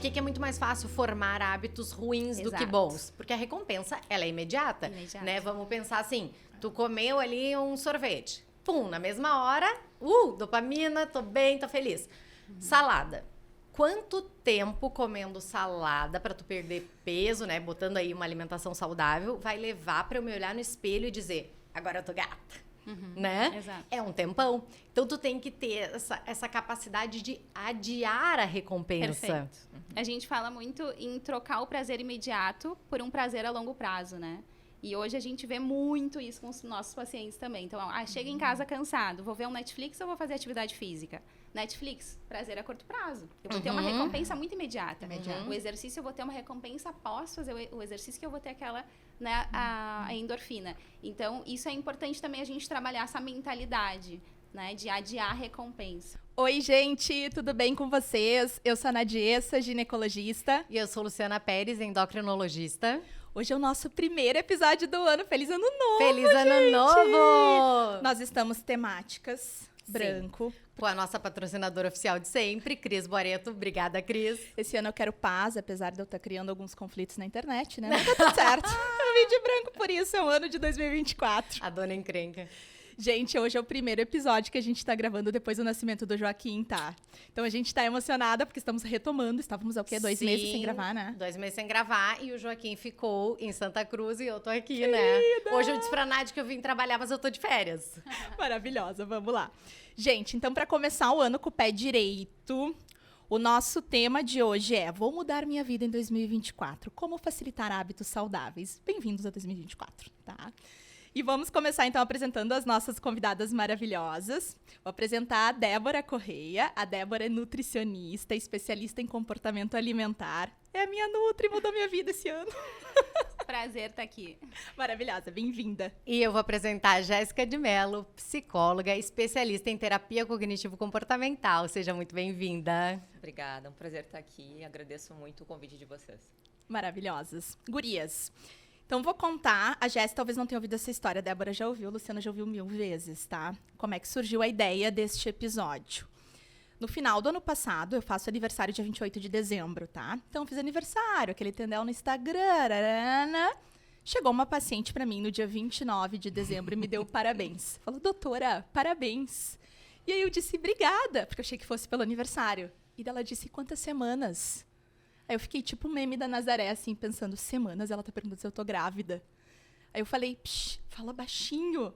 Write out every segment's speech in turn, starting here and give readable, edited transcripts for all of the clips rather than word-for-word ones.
que é muito mais fácil formar hábitos ruins do que bons? Porque a recompensa, ela é imediata, né? Vamos pensar assim, tu comeu ali um sorvete. Pum, na mesma hora, dopamina, tô bem, tô feliz. Salada. Quanto tempo comendo salada para tu perder peso, né? Botando aí uma alimentação saudável, vai levar para eu me olhar no espelho e dizer, agora eu tô gata. Né? Exato. É um tempão. Então, tu tem que ter essa capacidade de adiar a recompensa. Perfeito. A gente fala muito em trocar o prazer imediato por um prazer a longo prazo, né? E hoje a gente vê muito isso com os nossos pacientes também. Então, chega em casa cansado, vou ver um Netflix ou vou fazer atividade física? Netflix, prazer a curto prazo. Eu vou ter uma recompensa muito imediata. O exercício, eu vou ter uma recompensa após fazer o exercício, que eu vou ter aquela, né, a endorfina. Então, isso é importante também a gente trabalhar essa mentalidade, né, de adiar a recompensa. Oi, gente, tudo bem com vocês? Eu sou a Nadiessa, ginecologista. E eu sou Luciana Pérez, endocrinologista. Hoje é o nosso primeiro episódio do ano. Feliz Ano Novo, Feliz Ano Novo! Nós estamos temáticas, branco. Com a nossa patrocinadora oficial de sempre, Cris Boareto. Obrigada, Cris. Esse ano eu quero paz, apesar de eu estar criando alguns conflitos na internet, né? Mas tá tudo certo. Eu vim de branco por isso, é o ano de 2024. A dona encrenca. Gente, hoje é o primeiro episódio que a gente tá gravando depois do nascimento do Joaquim, tá? Então a gente tá emocionada porque estamos retomando. Estávamos há o quê? 2 meses sem gravar, né? 2 meses sem gravar e o Joaquim ficou em Santa Cruz e eu tô aqui, né? Hoje eu disse pra Nádia que eu vim trabalhar, mas eu tô de férias. Maravilhosa, vamos lá. Gente, então pra começar o ano com o pé direito, o nosso tema de hoje é: vou mudar minha vida em 2024. Como facilitar hábitos saudáveis? Bem-vindos a 2024, tá? E vamos começar, então, apresentando as nossas convidadas maravilhosas. Vou apresentar a Débora Correia. A Débora é nutricionista, especialista em comportamento alimentar. É a minha nutri, mudou minha vida esse ano. Prazer estar aqui. Maravilhosa, bem-vinda. E eu vou apresentar a Jéssica de Mello, psicóloga, especialista em terapia cognitivo-comportamental. Seja muito bem-vinda. Obrigada, é um prazer estar aqui. Agradeço muito o convite de vocês. Maravilhosas. Gurias. Então, vou contar. A Jéssica talvez não tenha ouvido essa história. A Débora já ouviu, a Luciana já ouviu 1000 vezes, tá? Como é que surgiu a ideia deste episódio? No final do ano passado, eu faço aniversário dia 28 de dezembro, tá? Então, fiz aniversário, aquele tendel no Instagram. Arana. Chegou uma paciente pra mim no dia 29 de dezembro e me deu parabéns. Falou, doutora, parabéns. E aí eu disse, obrigada, porque eu achei que fosse pelo aniversário. E ela disse, quantas semanas? Aí eu fiquei tipo o meme da Nazaré, assim, pensando, semanas? Ela tá perguntando se eu tô grávida. Aí eu falei, fala baixinho.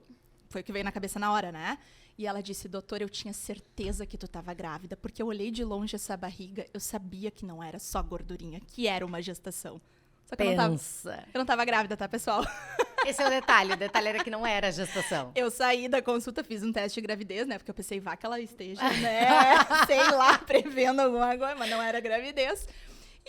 Foi o que veio na cabeça na hora, né? E ela disse, doutora, eu tinha certeza que tu tava grávida, porque eu olhei de longe essa barriga, eu sabia que não era só gordurinha, que era uma gestação. Só que eu não tava grávida, tá, pessoal? Esse é o detalhe era que não era gestação. Eu saí da consulta, fiz um teste de gravidez, né? Porque eu pensei, vá que ela esteja, né? Sei lá, prevendo alguma coisa, mas não era gravidez.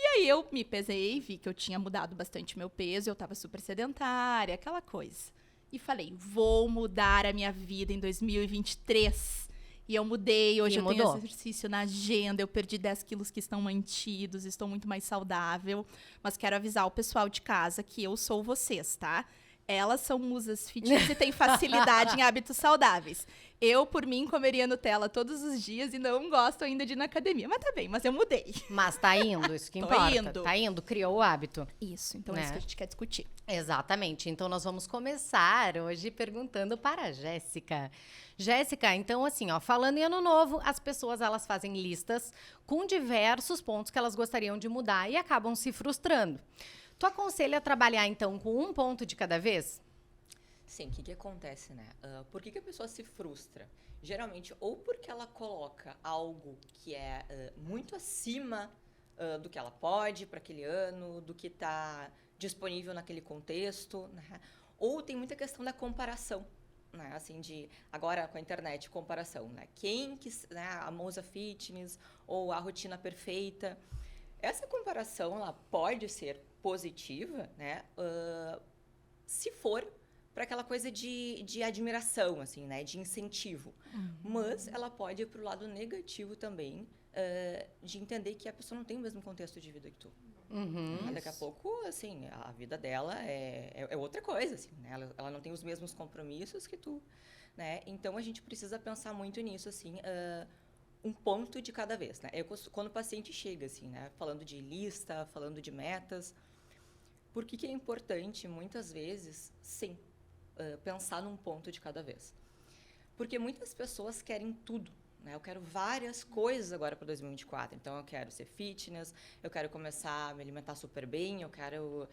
E aí eu me pesei, vi que eu tinha mudado bastante meu peso, eu tava super sedentária, aquela coisa. E falei, vou mudar a minha vida em 2023. E eu mudei, hoje eu tenho exercício na agenda, eu perdi 10 quilos que estão mantidos, estou muito mais saudável. Mas quero avisar o pessoal de casa que eu sou vocês, tá? Elas são musas fitness e têm facilidade em hábitos saudáveis. Eu, por mim, comeria Nutella todos os dias e não gosto ainda de ir na academia. Mas tá bem, mas eu mudei. Mas tá indo, isso que importa. Tá indo, criou o hábito. Isso, então é isso que a gente quer discutir. Exatamente. Então nós vamos começar hoje perguntando para a Jéssica. Jéssica, então assim, ó, falando em ano novo, as pessoas elas fazem listas com diversos pontos que elas gostariam de mudar e acabam se frustrando. Tu aconselha a trabalhar, então, com um ponto de cada vez? Sim, o que acontece, né? Por que a pessoa se frustra? Geralmente, ou porque ela coloca algo que é muito acima do que ela pode para aquele ano, do que está disponível naquele contexto, né? Ou tem muita questão da comparação, né? Assim, agora com a internet, comparação, né? Né? A musa fitness ou a rotina perfeita. Essa comparação, ela pode ser positiva, né? Se for para aquela coisa de admiração, assim, né? De incentivo. Mas ela pode ir para o lado negativo também, de entender que a pessoa não tem o mesmo contexto de vida que tu. Daqui a pouco, assim, a vida dela é outra coisa, assim, né? Ela não tem os mesmos compromissos que tu, né? Então, a gente precisa pensar muito nisso, assim, um ponto de cada vez, né? Quando o paciente chega, assim, né? Falando de lista, falando de metas, por que é importante, muitas vezes, sim, pensar num ponto de cada vez? Porque muitas pessoas querem tudo, né? Eu quero várias coisas agora para 2024. Então, eu quero ser fitness, eu quero começar a me alimentar super bem, eu quero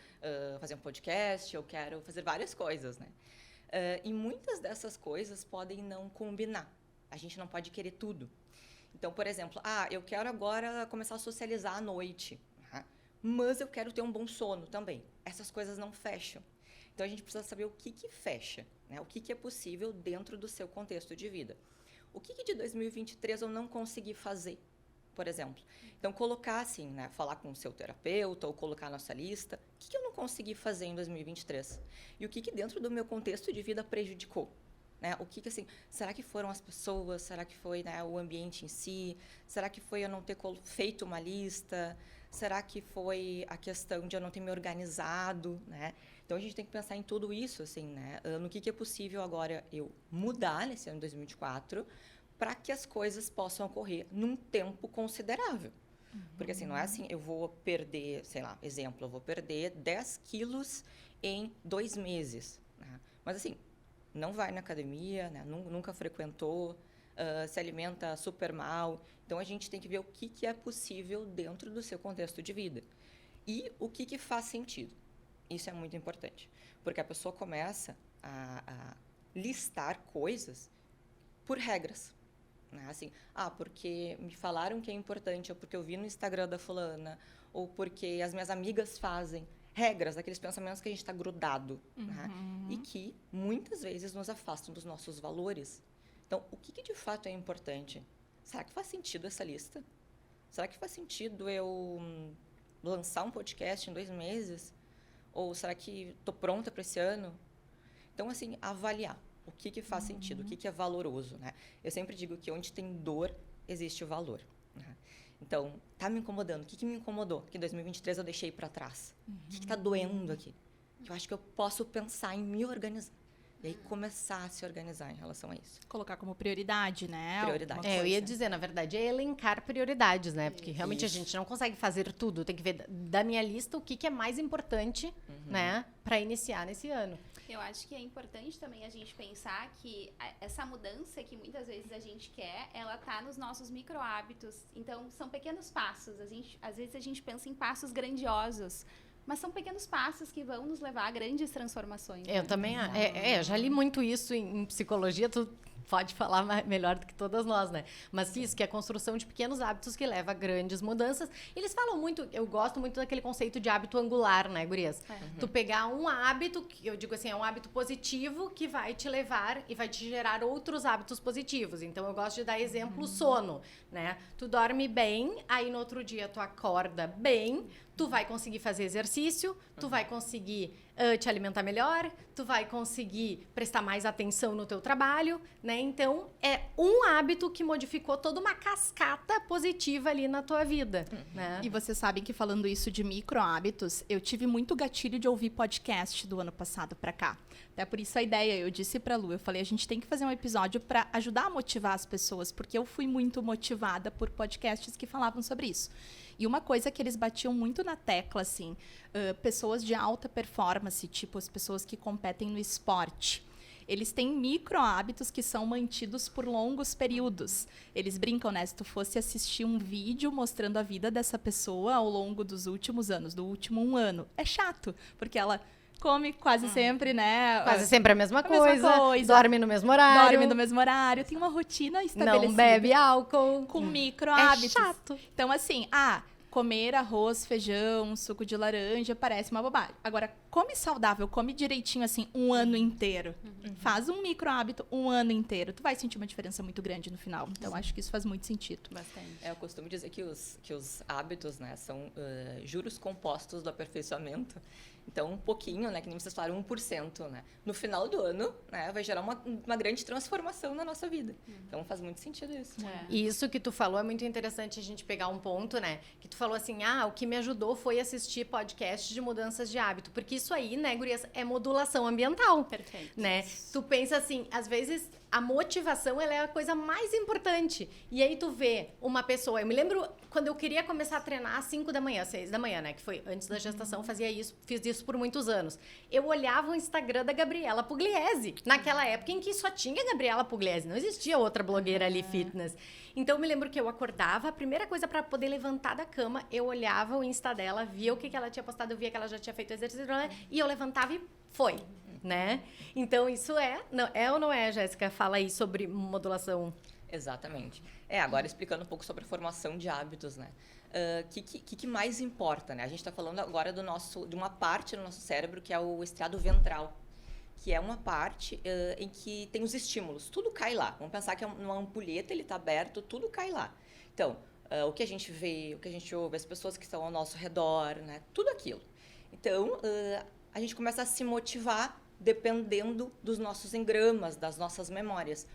fazer um podcast, eu quero fazer várias coisas, né? E muitas dessas coisas podem não combinar. A gente não pode querer tudo. Então, por exemplo, eu quero agora começar a socializar à noite, mas eu quero ter um bom sono também. Essas coisas não fecham. Então, a gente precisa saber o que fecha, né? O que é possível dentro do seu contexto de vida. O que de 2023 eu não consegui fazer, por exemplo? Então, colocar assim, né? Falar com o seu terapeuta ou colocar na nossa lista. O que eu não consegui fazer em 2023? E o que dentro do meu contexto de vida prejudicou? Né? O que assim, será que foram as pessoas? Será que foi, né, o ambiente em si? Será que foi eu não ter feito uma lista? Será que foi a questão de eu não ter me organizado, né? Então, a gente tem que pensar em tudo isso, assim, né? No que é possível agora eu mudar nesse ano de 2024 para que as coisas possam ocorrer num tempo considerável. Porque, assim, não é assim, eu vou perder, sei lá, exemplo, eu vou perder 10 quilos em 2 meses. Né? Mas, assim, não vai na academia, né? Nunca frequentou, se alimenta super mal. Então, a gente tem que ver o que é possível dentro do seu contexto de vida. E o que faz sentido. Isso é muito importante. Porque a pessoa começa a listar coisas por regras. Né? Assim, porque me falaram que é importante, ou porque eu vi no Instagram da fulana, ou porque as minhas amigas fazem. Regras, aqueles pensamentos que a gente está grudado. Né? E que, muitas vezes, nos afastam dos nossos valores. Então, o que de fato é importante? Será que faz sentido essa lista? Será que faz sentido eu lançar um podcast em 2 meses? Ou será que estou pronta para esse ano? Então, assim, avaliar o que faz sentido, o que é valoroso. Né? Eu sempre digo que onde tem dor, existe o valor. Né? Então, tá me incomodando. O que me incomodou? Que em 2023 eu deixei para trás. O que está doendo aqui? Eu acho que eu posso pensar em me organizar. E aí começar a se organizar em relação a isso. Colocar como prioridade, né? Prioridade. Eu ia dizer, na verdade, é elencar prioridades, né? Porque realmente a gente não consegue fazer tudo. Tem que ver da minha lista o que é mais importante, né? Para iniciar nesse ano. Eu acho que é importante também a gente pensar que essa mudança que muitas vezes a gente quer, ela tá nos nossos micro hábitos. Então, são pequenos passos. Às vezes a gente pensa em passos grandiosos. Mas são pequenos passos que vão nos levar a grandes transformações. Eu também, eu já li muito isso em psicologia, tu pode falar melhor do que todas nós, né? Mas isso, que é a construção de pequenos hábitos que leva a grandes mudanças. Eles falam muito, eu gosto muito daquele conceito de hábito angular, né, gurias? Tu pegar um hábito, que eu digo assim, é um hábito positivo que vai te levar e vai te gerar outros hábitos positivos. Então, eu gosto de dar exemplo sono, né? Tu dorme bem, aí no outro dia tu acorda bem, tu vai conseguir fazer exercício, tu vai conseguir te alimentar melhor, tu vai conseguir prestar mais atenção no teu trabalho, né? Então, é um hábito que modificou toda uma cascata positiva ali na tua vida, né? E vocês sabem que falando isso de micro hábitos, eu tive muito gatilho de ouvir podcast do ano passado pra cá. Até por isso a ideia, eu disse pra Lu, eu falei, a gente tem que fazer um episódio pra ajudar a motivar as pessoas, porque eu fui muito motivada por podcasts que falavam sobre isso. E uma coisa que eles batiam muito na tecla, assim, pessoas de alta performance, tipo as pessoas que competem no esporte, eles têm micro hábitos que são mantidos por longos períodos. Eles brincam, né? Se tu fosse assistir um vídeo mostrando a vida dessa pessoa ao longo dos últimos anos, do último 1 ano, é chato, porque ela come quase sempre, né? Quase sempre a mesma coisa. Dorme no mesmo horário. Tem uma rotina estabelecida. Não bebe álcool. Com micro hábitos. É chato. Então, assim, comer arroz, feijão, suco de laranja, parece uma bobagem. Agora, come saudável, come direitinho, assim, 1 ano inteiro. Faz um micro hábito 1 ano inteiro. Tu vai sentir uma diferença muito grande no final. Então, acho que isso faz muito sentido. Bastante. Eu costumo dizer que os hábitos, né, são juros compostos do aperfeiçoamento. Então, um pouquinho, né, que nem vocês falaram, 1%, né? No final do ano, né, vai gerar uma grande transformação na nossa vida. Então, faz muito sentido isso. E isso que tu falou é muito interessante a gente pegar um ponto, né? Que tu falou falou assim, o que me ajudou foi assistir podcast de mudanças de hábito. Porque isso aí, né, gurias, é modulação ambiental. Perfeito. Né? Tu pensa assim, às vezes a motivação, ela é a coisa mais importante. E aí tu vê uma pessoa... Eu me lembro quando eu queria começar a treinar às 5 da manhã, 6 da manhã, né? Que foi antes da gestação, fiz isso por muitos anos. Eu olhava o Instagram da Gabriela Pugliese. Naquela época em que só tinha Gabriela Pugliese. Não existia outra blogueira ali, fitness. Então, eu me lembro que eu acordava, a primeira coisa para poder levantar da cama, eu olhava o Insta dela, via o que ela tinha postado, eu via que ela já tinha feito exercício, e eu levantava e foi. Né? Então, isso é ou não é, Jéssica? Fala aí sobre modulação. Exatamente. Agora explicando um pouco sobre a formação de hábitos, né? Que mais importa, né? A gente está falando agora de uma parte do nosso cérebro que é o estriado ventral, que é uma parte em que tem os estímulos. Tudo cai lá. Vamos pensar que é uma ampulheta, ele está aberto, tudo cai lá. Então, o que a gente vê, o que a gente ouve, as pessoas que estão ao nosso redor, né? Tudo aquilo. Então, a gente começa a se motivar dependendo dos nossos engramas, das nossas memórias.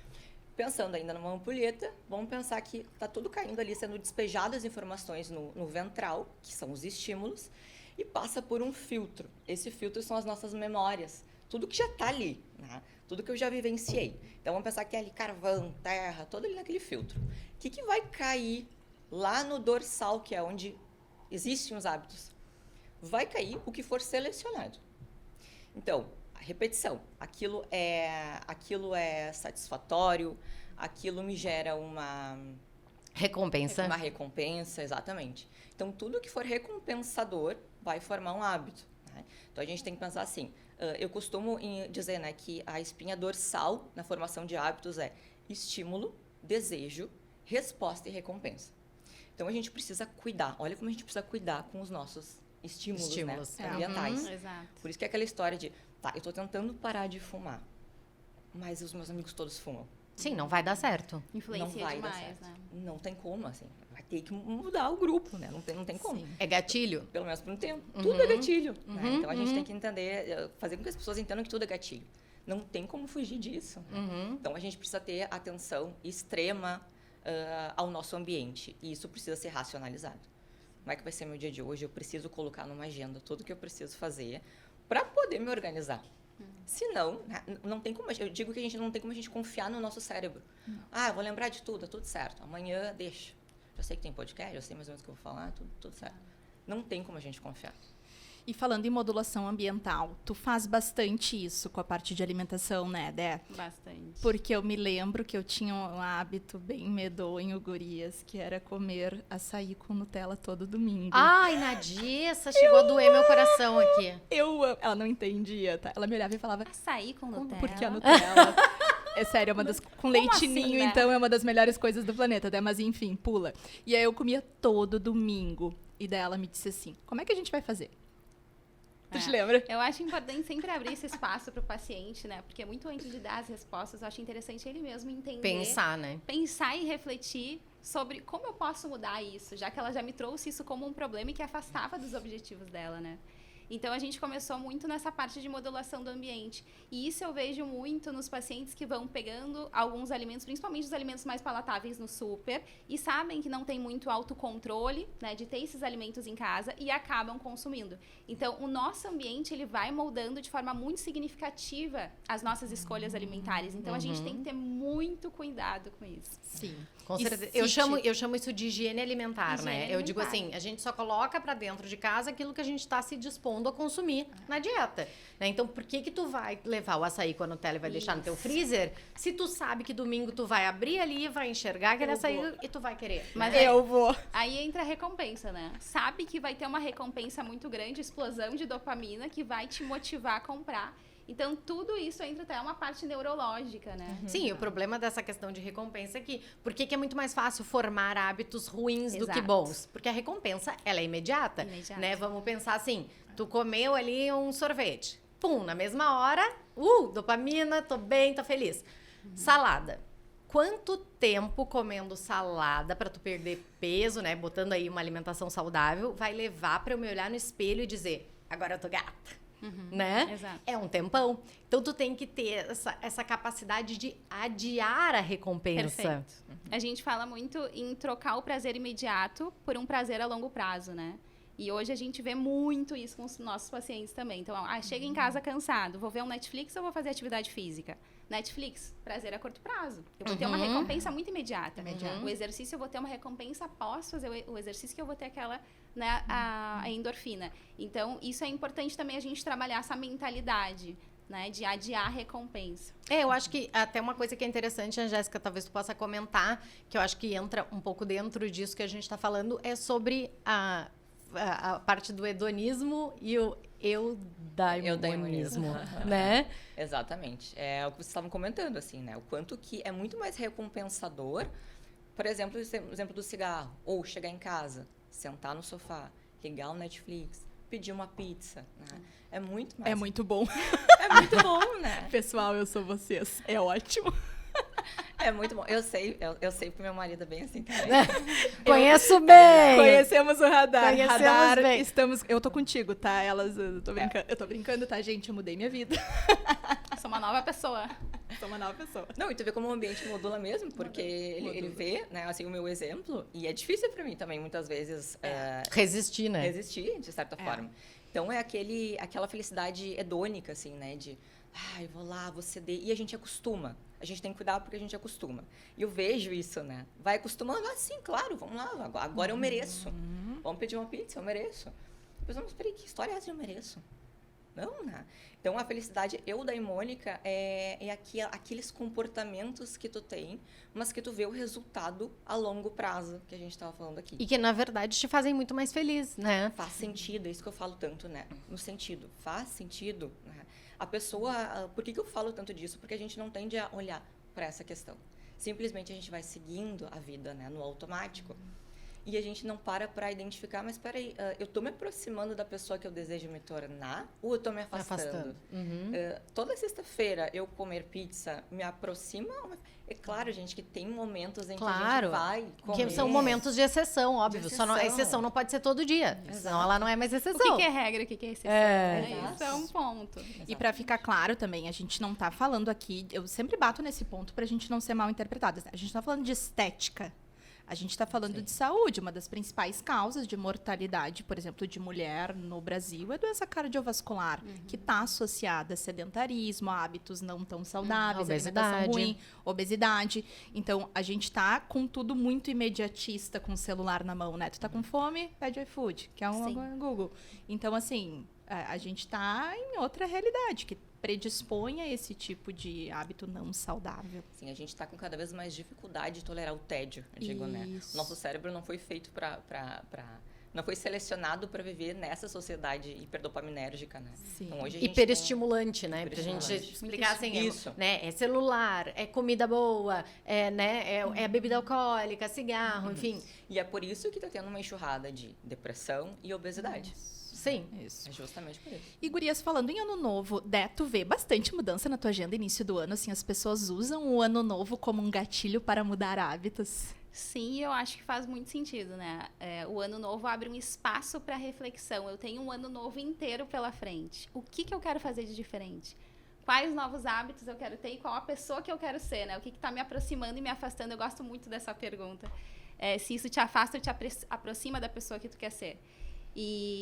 Pensando ainda numa ampulheta, vamos pensar que está tudo caindo ali, sendo despejadas informações no ventral, que são os estímulos, e passa por um filtro. Esse filtro são as nossas memórias, tudo que já está ali, né? Tudo que eu já vivenciei. Então, vamos pensar que é ali carvão, terra, todo ali naquele filtro. O que vai cair lá no dorsal, que é onde existem os hábitos? Vai cair o que for selecionado. Então, a repetição, aquilo é satisfatório, aquilo me gera uma recompensa. Uma recompensa, exatamente. Então, tudo que for recompensador vai formar um hábito, né? Então, a gente tem que pensar assim, eu costumo dizer, né, que a espinha dorsal na formação de hábitos é estímulo, desejo, resposta e recompensa. Então, a gente precisa cuidar, olha como a gente precisa cuidar com os nossos estímulos. Né, ambientais. Exato. Por isso que é aquela história de, eu estou tentando parar de fumar, mas os meus amigos todos fumam. Sim, não vai dar certo. Influencia não vai demais, dar certo. né? Não tem como, assim. Vai ter que mudar o grupo, né? Não tem como. Sim. É gatilho? Pelo menos por um tempo. Tudo é gatilho. Né? Então, a gente tem que entender, fazer com que as pessoas entendam que tudo é gatilho. Não tem como fugir disso. Né? Então, a gente precisa ter atenção extrema ao nosso ambiente. E isso precisa ser racionalizado. Como é que vai ser meu dia de hoje? Eu preciso colocar numa agenda tudo que eu preciso fazer para poder me organizar. Senão, não tem como... Eu digo que a gente não tem como a gente confiar no nosso cérebro. Eu vou lembrar de tudo, tudo certo. Amanhã, deixa. Já sei que tem podcast, já sei mais ou menos o que eu vou falar, tudo certo. Não tem como a gente confiar. E falando em modulação ambiental, tu faz bastante isso com a parte de alimentação, né, Dé? Bastante. Porque eu me lembro que eu tinha um hábito bem medonho, gurias, que era comer açaí com Nutella todo domingo. Ai, Nadissa, chegou a doer meu coração aqui. Ela não entendia, tá? Ela me olhava e falava... Açaí com Nutella? Porque a Nutella... É sério, é uma das... Com leite assim, ninho, né? então, é uma das melhores coisas do planeta, né? Mas, enfim, pula. E aí eu comia todo domingo. E daí ela me disse assim, como é que a gente vai fazer? Tu te lembra? Eu acho importante sempre abrir esse espaço para o paciente, né? Porque muito antes de dar as respostas, eu acho interessante ele mesmo entender. Pensar, né? Pensar e refletir sobre como eu posso mudar isso, já que ela já me trouxe isso como um problema e que afastava dos objetivos dela, né? Então, a gente começou muito nessa parte de modulação do ambiente. E isso eu vejo muito nos pacientes que vão pegando alguns alimentos, principalmente os alimentos mais palatáveis no super, e sabem que não tem muito autocontrole, né, de ter esses alimentos em casa e acabam consumindo. Então, o nosso ambiente, ele vai moldando de forma muito significativa as nossas escolhas alimentares. Então, a gente tem que ter muito cuidado com isso. Sim. Com certeza. Eu chamo isso de higiene alimentar, né? Eu digo assim, a gente só coloca pra dentro de casa aquilo que a gente tá se dispondo a consumir na dieta, né? Então, por que tu vai levar o açaí com a Nutella e vai deixar no teu freezer, se tu sabe que domingo tu vai abrir ali, vai enxergar aquele açaí e tu vai querer? Mas eu vou. Aí entra a recompensa, né? Sabe que vai ter uma recompensa muito grande, explosão de dopamina, que vai te motivar a comprar. Então, tudo isso entra até uma parte neurológica, né? Sim, o problema dessa questão de recompensa é que... Por que é muito mais fácil formar hábitos ruins do que Exato. bons? Porque a recompensa, ela é imediata, né? Vamos pensar assim, tu comeu ali um sorvete. Pum, na mesma hora, dopamina, tô bem, tô feliz. Salada. Quanto tempo comendo salada para tu perder peso, né? Botando aí uma alimentação saudável, vai levar para eu me olhar no espelho e dizer, agora eu tô gata. né? Exato. É um tempão. Então, tu tem que ter essa capacidade de adiar a recompensa. Perfeito. A gente fala muito em trocar o prazer imediato por um prazer a longo prazo, né? E hoje a gente vê muito isso com os nossos pacientes também. Então, chega em casa cansado, vou ver um Netflix ou vou fazer atividade física? Netflix, prazer a curto prazo. Eu vou ter uma recompensa muito imediata. O exercício eu vou ter uma recompensa após fazer o exercício, que eu vou ter aquela, né, a endorfina. Então, isso é importante também a gente trabalhar essa mentalidade, né, de adiar a recompensa. Eu acho que até uma coisa que é interessante, a Jéssica, talvez tu possa comentar, que eu acho que entra um pouco dentro disso que a gente está falando, é sobre a parte do hedonismo e o eudaimonismo, né? Exatamente. É o que vocês estavam comentando, assim, né? O quanto que é muito mais recompensador, por exemplo, o exemplo do cigarro, ou chegar em casa, sentar no sofá, ligar o Netflix, pedir uma pizza, né? É muito mais. É muito bom. É muito bom, né? Pessoal, eu sou vocês. É ótimo. É muito bom. Eu sei porque meu marido é bem assim também. Conheço bem! Conhecemos o radar. Conhecemos Radar, bem. eu tô contigo, tá? Eu tô brincando, tá, gente? Eu mudei minha vida. Sou uma nova pessoa. Sou uma nova pessoa. Não, e tu vê como o ambiente modula mesmo, porque ele vê, né, assim, o meu exemplo, e é difícil pra mim também, muitas vezes, Resistir, né? resistir, de certa forma. Então, é aquela felicidade hedônica, assim, né, de, eu vou lá, vou ceder, e a gente acostuma. A gente tem que cuidar porque a gente acostuma. E eu vejo isso, né? Vai acostumando, sim, claro, vamos lá, agora eu mereço. Vamos pedir uma pizza, eu mereço. Depois, mas peraí, que história é essa de eu mereço? Não, né? Então, a felicidade eudaimônica é aqueles comportamentos que tu tem, mas que tu vê o resultado a longo prazo, que a gente estava falando aqui. E que, na verdade, te fazem muito mais feliz, né? Faz sentido, é isso que eu falo tanto, né? No sentido, faz sentido, né? A pessoa... Por que eu falo tanto disso? Porque a gente não tende a olhar para essa questão. Simplesmente a gente vai seguindo a vida, né? No automático. E a gente não para identificar, mas peraí, eu tô me aproximando da pessoa que eu desejo me tornar ou eu tô me afastando? Toda sexta-feira eu comer pizza me aproxima? É claro, gente, que tem momentos em que a gente vai comer. Que são momentos de exceção, óbvio. De Exceção não pode ser todo dia. Senão ela não é mais exceção. O que é regra, o que é exceção? Isso é um ponto. E pra ficar claro também, a gente não tá falando aqui... Eu sempre bato nesse ponto pra gente não ser mal interpretadas. A gente tá falando de estética. A gente está falando de saúde. Uma das principais causas de mortalidade, por exemplo, de mulher no Brasil é doença cardiovascular, que está associada a sedentarismo, a hábitos não tão saudáveis, alimentação ruim, obesidade. Então, a gente está com tudo muito imediatista, com o celular na mão, né? Tu tá com fome, pede iFood, que é um Google. Então, assim, a gente está em outra realidade, que predispõe a esse tipo de hábito não saudável. Sim, a gente está com cada vez mais dificuldade de tolerar o tédio, eu digo, né? Nosso cérebro não foi feito não foi selecionado para viver nessa sociedade hiperdopaminérgica, né? Sim. Então, hoje a gente hiperestimulante, né? Pra gente explicar assim, isso. Né? É celular, é comida boa, é bebida alcoólica, cigarro, enfim. E é por isso que está tendo uma enxurrada de depressão e obesidade. Sim. Isso. É justamente por isso. E, gurias, falando em ano novo, tu vê bastante mudança na tua agenda início do ano, assim, as pessoas usam o ano novo como um gatilho para mudar hábitos? Sim, eu acho que faz muito sentido, né? O ano novo abre um espaço para reflexão. Eu tenho um ano novo inteiro pela frente. O que eu quero fazer de diferente? Quais novos hábitos eu quero ter e qual a pessoa que eu quero ser, né? O que está me aproximando e me afastando? Eu gosto muito dessa pergunta. Se isso te afasta ou te aproxima da pessoa que tu quer ser.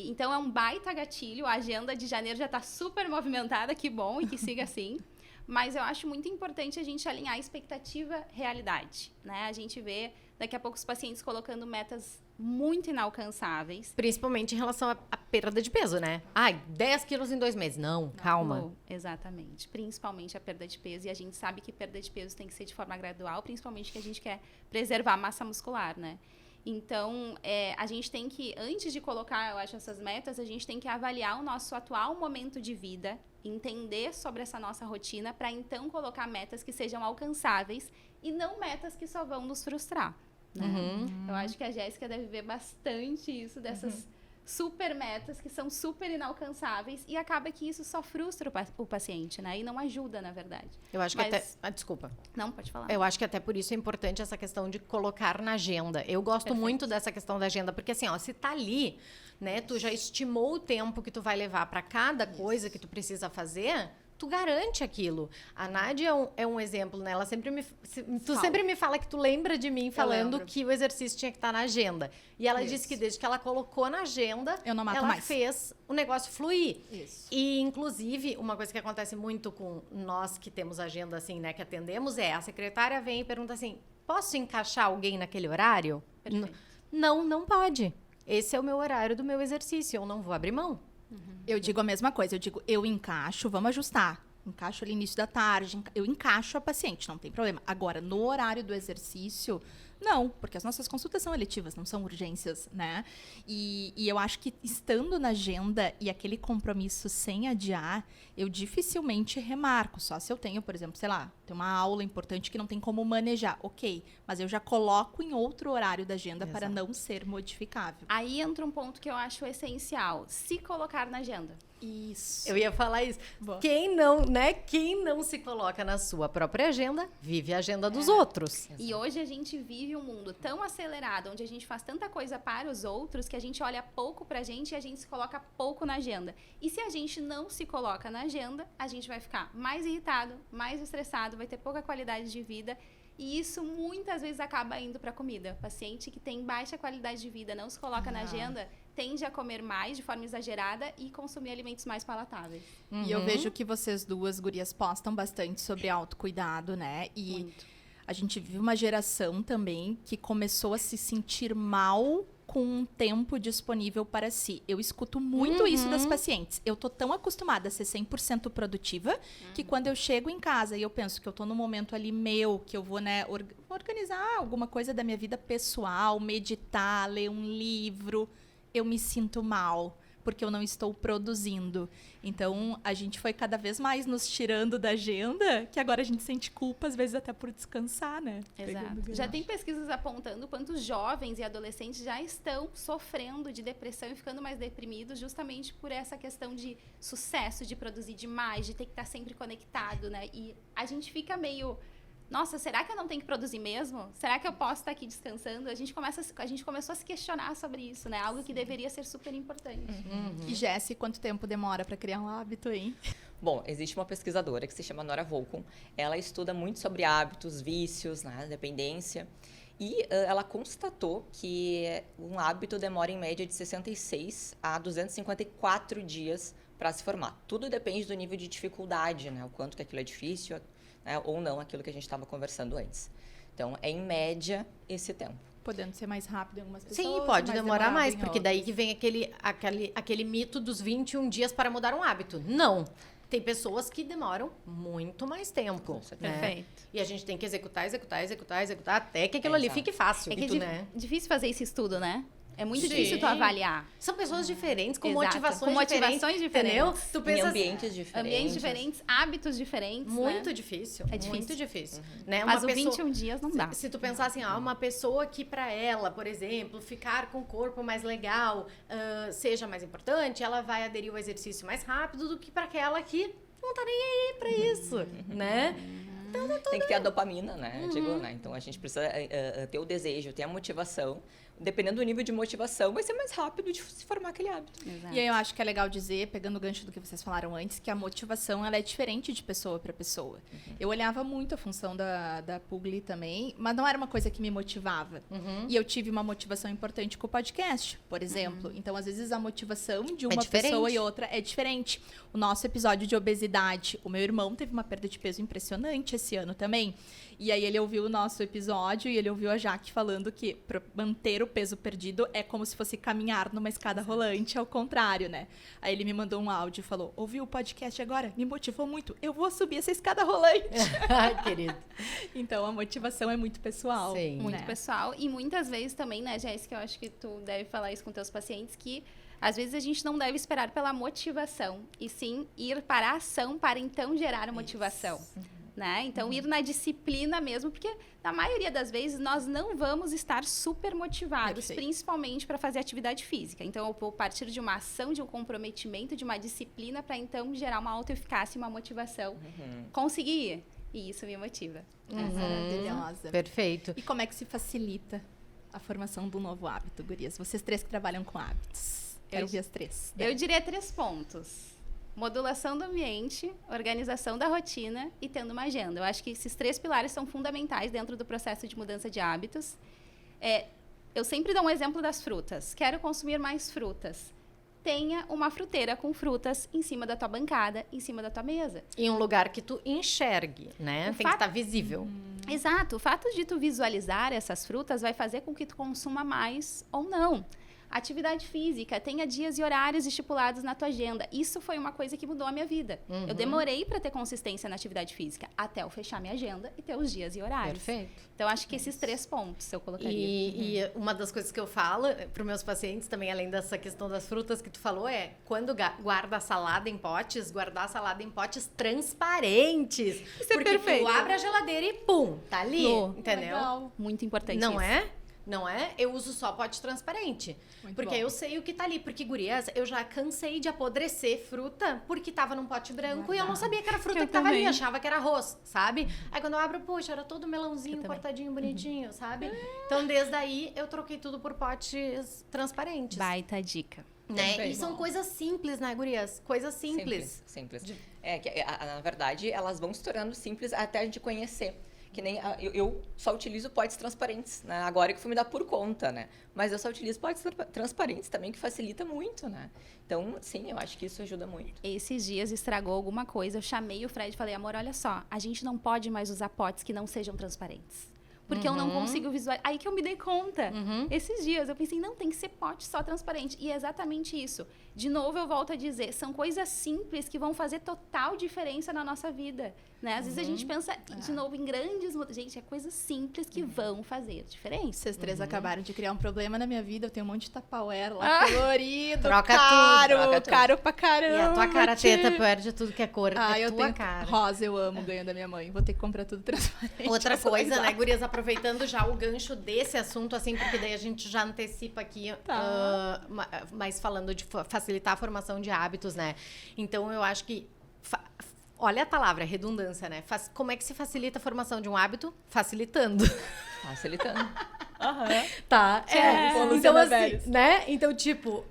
Então, é um baita gatilho. A agenda de janeiro já está super movimentada, que bom, e que siga assim. Mas eu acho muito importante a gente alinhar a expectativa realidade, né? A gente vê, daqui a pouco, os pacientes colocando metas muito inalcançáveis. Principalmente em relação à perda de peso, né? 10 quilos em 2 meses. Não, calma. Exatamente. Principalmente a perda de peso. E a gente sabe que perda de peso tem que ser de forma gradual, principalmente que a gente quer preservar a massa muscular, né? Então, a gente tem que, antes de colocar, eu acho, essas metas, a gente tem que avaliar o nosso atual momento de vida, entender sobre essa nossa rotina, para então colocar metas que sejam alcançáveis e não metas que só vão nos frustrar. Né? Eu acho que a Jéssica deve ver bastante isso, dessas super metas que são super inalcançáveis e acaba que isso só frustra o paciente, né? E não ajuda, na verdade. Eu acho que até... desculpa. Não, pode falar. Eu acho que até por isso é importante essa questão de colocar na agenda. Eu gosto muito dessa questão da agenda, porque assim, ó, se tá ali, né, tu já estimou o tempo que tu vai levar para cada coisa que tu precisa fazer, tu garante aquilo. A Nádia é um exemplo, né? Ela sempre sempre me fala que tu lembra de mim falando que o exercício tinha que estar na agenda. E ela disse que desde que ela colocou na agenda, ela fez o negócio fluir. Isso. E, inclusive, uma coisa que acontece muito com nós que temos agenda assim, né, que atendemos, a secretária vem e pergunta assim, posso encaixar alguém naquele horário? Não pode. Esse é o meu horário do meu exercício, eu não vou abrir mão. Eu digo a mesma coisa, eu encaixo, vamos ajustar. Encaixo ali início da tarde, eu encaixo a paciente, não tem problema. Agora, no horário do exercício, não, porque as nossas consultas são eletivas, não são urgências, né? E eu acho que estando na agenda e aquele compromisso sem adiar, eu dificilmente remarco. Só se eu tenho, por exemplo, sei lá, tem uma aula importante que não tem como manejar. Ok, mas eu já coloco em outro horário da agenda para não ser modificável. Aí entra um ponto que eu acho essencial, se colocar na agenda. Isso. Eu ia falar isso. Boa. Quem não se coloca na sua própria agenda, vive a agenda dos outros. Exato. E hoje a gente vive um mundo tão acelerado, onde a gente faz tanta coisa para os outros, que a gente olha pouco pra gente e a gente se coloca pouco na agenda. E se a gente não se coloca na agenda, a gente vai ficar mais irritado, mais estressado, vai ter pouca qualidade de vida. E isso muitas vezes acaba indo para a comida. O paciente que tem baixa qualidade de vida, não se coloca na agenda, tende a comer mais de forma exagerada e consumir alimentos mais palatáveis. E eu vejo que vocês duas gurias postam bastante sobre autocuidado, né? E muito. A gente vive uma geração também que começou a se sentir mal com um tempo disponível para si. Eu escuto muito isso das pacientes. Eu tô tão acostumada a ser 100% produtiva que quando eu chego em casa e eu penso que eu tô num momento ali meu, que eu vou, né, organizar alguma coisa da minha vida pessoal, meditar, ler um livro, eu me sinto mal, porque eu não estou produzindo. Então, a gente foi cada vez mais nos tirando da agenda, que agora a gente sente culpa, às vezes até por descansar, né? Exato. Já tem pesquisas apontando quantos jovens e adolescentes já estão sofrendo de depressão e ficando mais deprimidos justamente por essa questão de sucesso, de produzir demais, de ter que estar sempre conectado, né? E a gente fica meio... Nossa, será que eu não tenho que produzir mesmo? Será que eu posso estar aqui descansando? A gente começou a se questionar sobre isso, né? Algo que deveria ser super importante. E Jessi, quanto tempo demora para criar um hábito, hein? Bom, existe uma pesquisadora que se chama Nora Volkow. Ela estuda muito sobre hábitos, vícios, né, dependência. E ela constatou que um hábito demora em média de 66 a 254 dias para se formar. Tudo depende do nível de dificuldade, né? O quanto que aquilo é difícil, ou não, aquilo que a gente estava conversando antes. Então, é em média esse tempo. Podendo ser mais rápido em algumas pessoas. Sim, pode demorar mais, porque daí que vem aquele mito dos 21 dias para mudar um hábito. Não. Tem pessoas que demoram muito mais tempo. Né? Perfeito. E a gente tem que executar até que aquilo ali fique fácil. É que difícil fazer esse estudo, né? É muito difícil tu avaliar. São pessoas diferentes, com Exato. motivações diferentes. Entendeu? Tu pensa em ambientes diferentes. Ambientes diferentes, hábitos diferentes. Muito difícil. É difícil. Muito difícil. Né? Mas os 21 dias não dá. Se tu pensar assim, uma pessoa que pra ela, por exemplo, ficar com o corpo mais legal seja mais importante, ela vai aderir ao exercício mais rápido do que pra aquela que não tá nem aí pra isso, né? Então, tem que ter a dopamina, né? Digo, né? Então, a gente precisa ter o desejo, ter a motivação. Dependendo do nível de motivação, vai ser mais rápido de se formar aquele hábito. Exato. E aí eu acho que é legal dizer, pegando o gancho do que vocês falaram antes, que a motivação ela é diferente de pessoa para pessoa. Eu olhava muito a função da Pugli também, mas não era uma coisa que me motivava. E eu tive uma motivação importante com o podcast, por exemplo. Então, às vezes, a motivação de uma pessoa e outra é diferente. O nosso episódio de obesidade, o meu irmão teve uma perda de peso impressionante esse ano também. E aí ele ouviu o nosso episódio e ele ouviu a Jaque falando que para manter o peso perdido é como se fosse caminhar numa escada rolante, ao contrário, né? Aí ele me mandou um áudio e falou, ouviu o podcast agora? Me motivou muito, eu vou subir essa escada rolante. Ai, querido. Então, a motivação é muito pessoal. Sim. Muito pessoal. E muitas vezes também, né, Jéssica, eu acho que tu deve falar isso com teus pacientes, que às vezes a gente não deve esperar pela motivação, e sim ir para a ação para então gerar a motivação. né? Então, ir na disciplina mesmo, porque na maioria das vezes nós não vamos estar super motivados, principalmente para fazer atividade física. Então, eu vou partir de uma ação, de um comprometimento, de uma disciplina para então gerar uma autoeficácia e uma motivação. Conseguir ir. E isso me motiva. Maravilhosa. Perfeito. E como é que se facilita a formação do novo hábito, gurias? Vocês 3 que trabalham com hábitos. Quero ouvir as 3. Eu diria 3 pontos. Modulação do ambiente, organização da rotina e tendo uma agenda. Eu acho que esses 3 pilares são fundamentais dentro do processo de mudança de hábitos. Eu sempre dou um exemplo das frutas. Quero consumir mais frutas. Tenha uma fruteira com frutas em cima da tua bancada, em cima da tua mesa. Em um lugar que tu enxergue, né? Tem que estar visível. Exato. O fato de tu visualizar essas frutas vai fazer com que tu consuma mais ou não. Atividade física, tenha dias e horários estipulados na tua agenda. Isso foi uma coisa que mudou a minha vida. Eu demorei para ter consistência na atividade física, até eu fechar minha agenda e ter os dias e horários. Perfeito. Então, acho que esses 3 pontos eu colocaria. E uma das coisas que eu falo para os meus pacientes também, além dessa questão das frutas que tu falou, é quando guarda a salada em potes, guardar a salada em potes transparentes. Isso porque é perfeito. Tu abre a geladeira e pum, tá ali, entendeu? Legal. Muito importante Não isso. é? Não é? Eu uso só pote transparente. Porque aí eu sei o que tá ali. Porque, gurias, eu já cansei de apodrecer fruta porque tava num pote branco e eu não sabia que era fruta que tava ali. Achava que era arroz, sabe? Aí quando eu abro, puxa, era todo melãozinho, cortadinho, bonitinho, sabe? Então, desde aí, eu troquei tudo por potes transparentes. Baita dica. Né? E são coisas simples, né, gurias? Coisas simples. Simples. Na verdade, elas vão se tornando simples até a gente conhecer. Que nem eu só utilizo potes transparentes, né? Agora que fui me dar por conta, né? Mas eu só utilizo potes transparentes também, que facilita muito, né? Então, sim, eu acho que isso ajuda muito. Esses dias estragou alguma coisa, eu chamei o Fred e falei, amor, olha só, a gente não pode mais usar potes que não sejam transparentes. Porque eu não consigo visualizar. Aí que eu me dei conta. Esses dias eu pensei, não, tem que ser pote só transparente. E é exatamente isso. De novo, eu volto a dizer, são coisas simples que vão fazer total diferença na nossa vida. Né? Às vezes a gente pensa, de novo, em grandes... Gente, é coisas simples que vão fazer diferença. Vocês 3 acabaram de criar um problema na minha vida. Eu tenho um monte de Tupperware lá, colorido, troca caro, tudo. Caro pra caramba. E a tua cara teta perde tudo que é cor. Eu tua tenho cara. Rosa, eu amo, ganho da minha mãe. Vou ter que comprar tudo transparente. Outra coisa, né, gurias, aproveitando já o gancho desse assunto, assim, porque daí a gente já antecipa aqui, mas falando de facilitar a formação de hábitos, né? Então, eu acho que... Olha a palavra, redundância, né? Como é que se facilita a formação de um hábito? Facilitando. Facilitando. Tá. Então, assim, né? Então, tipo,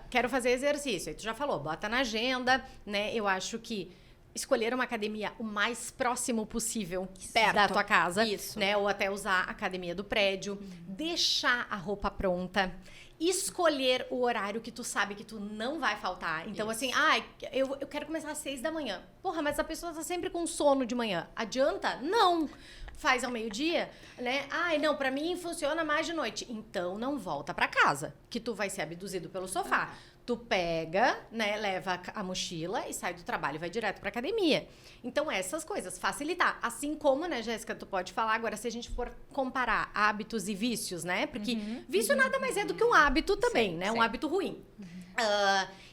quero fazer exercício. Aí tu já falou, bota na agenda, né? Eu acho que escolher uma academia o mais próximo possível da tua casa, né? Ou até usar a academia do prédio, deixar a roupa pronta, escolher o horário que tu sabe que tu não vai faltar. Então, assim, eu quero começar às 6 da manhã. Porra, mas a pessoa tá sempre com sono de manhã. Adianta? Não. Faz ao meio-dia, né? Não, pra mim funciona mais de noite. Então, não volta pra casa, que tu vai ser abduzido pelo sofá. Tu pega, né, leva a mochila e sai do trabalho e vai direto pra academia. Então, essas coisas, facilitar. Assim como, né, Jéssica, tu pode falar agora, se a gente for comparar hábitos e vícios, né? Porque vício nada mais é do que um hábito também, né? Um hábito ruim.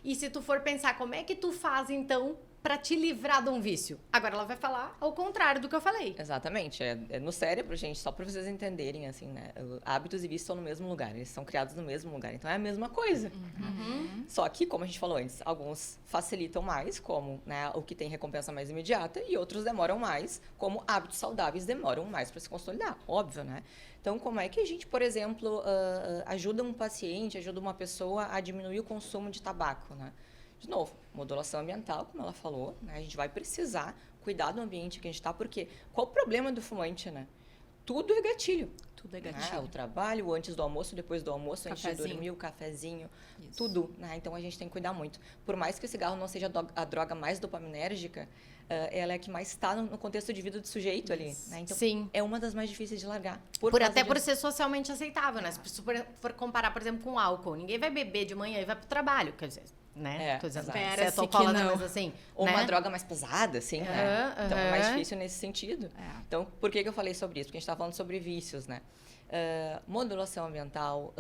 E se tu for pensar como é que tu faz, então, pra te livrar de um vício? Agora ela vai falar ao contrário do que eu falei. Exatamente. É no cérebro, gente, só pra vocês entenderem, assim, né? Hábitos e vícios estão no mesmo lugar. Eles são criados no mesmo lugar. Então, é a mesma coisa. Só que, como a gente falou antes, alguns facilitam mais, como, né, o que tem recompensa mais imediata, e outros demoram mais, como hábitos saudáveis demoram mais pra se consolidar. Óbvio, né? Então, como é que a gente, por exemplo, ajuda um paciente, ajuda uma pessoa a diminuir o consumo de tabaco, né? De novo, modulação ambiental, como ela falou, né? A gente vai precisar cuidar do ambiente que a gente está, porque qual o problema do fumante, né? Tudo é gatilho. Tudo é gatilho. O trabalho, antes do almoço, depois do almoço, antes de dormir, o cafezinho, tudo, né? Então, a gente tem que cuidar muito. Por mais que o cigarro não seja a droga mais dopaminérgica, ela é a que mais está no contexto de vida do sujeito ali, né? Então, é uma das mais difíceis de largar. Por ser socialmente aceitável, né? Se for comparar, por exemplo, com álcool, ninguém vai beber de manhã e vai pro trabalho, quer dizer... Né? Tô dizendo, mas assim, ou né? uma droga mais pesada, assim, né? Então é mais difícil nesse sentido. Então, por que eu falei sobre isso? Porque a gente tá falando sobre vícios, né? Modulação ambiental,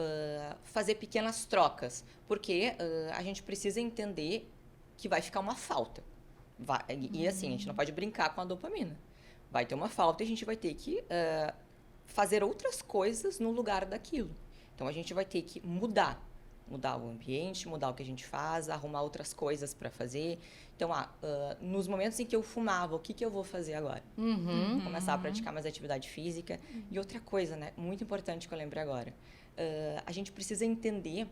fazer pequenas trocas, porque a gente precisa entender que vai ficar uma falta. E assim, a gente não pode brincar com a dopamina. vai ter uma falta e a gente vai ter que fazer outras coisas no lugar daquilo. Então, a gente vai ter que mudar o ambiente, mudar o que a gente faz, arrumar outras coisas para fazer. Então, nos momentos em que eu fumava, o que eu vou fazer agora? Começar a praticar mais atividade física. E outra coisa, né, muito importante que eu lembrei agora, a gente precisa entender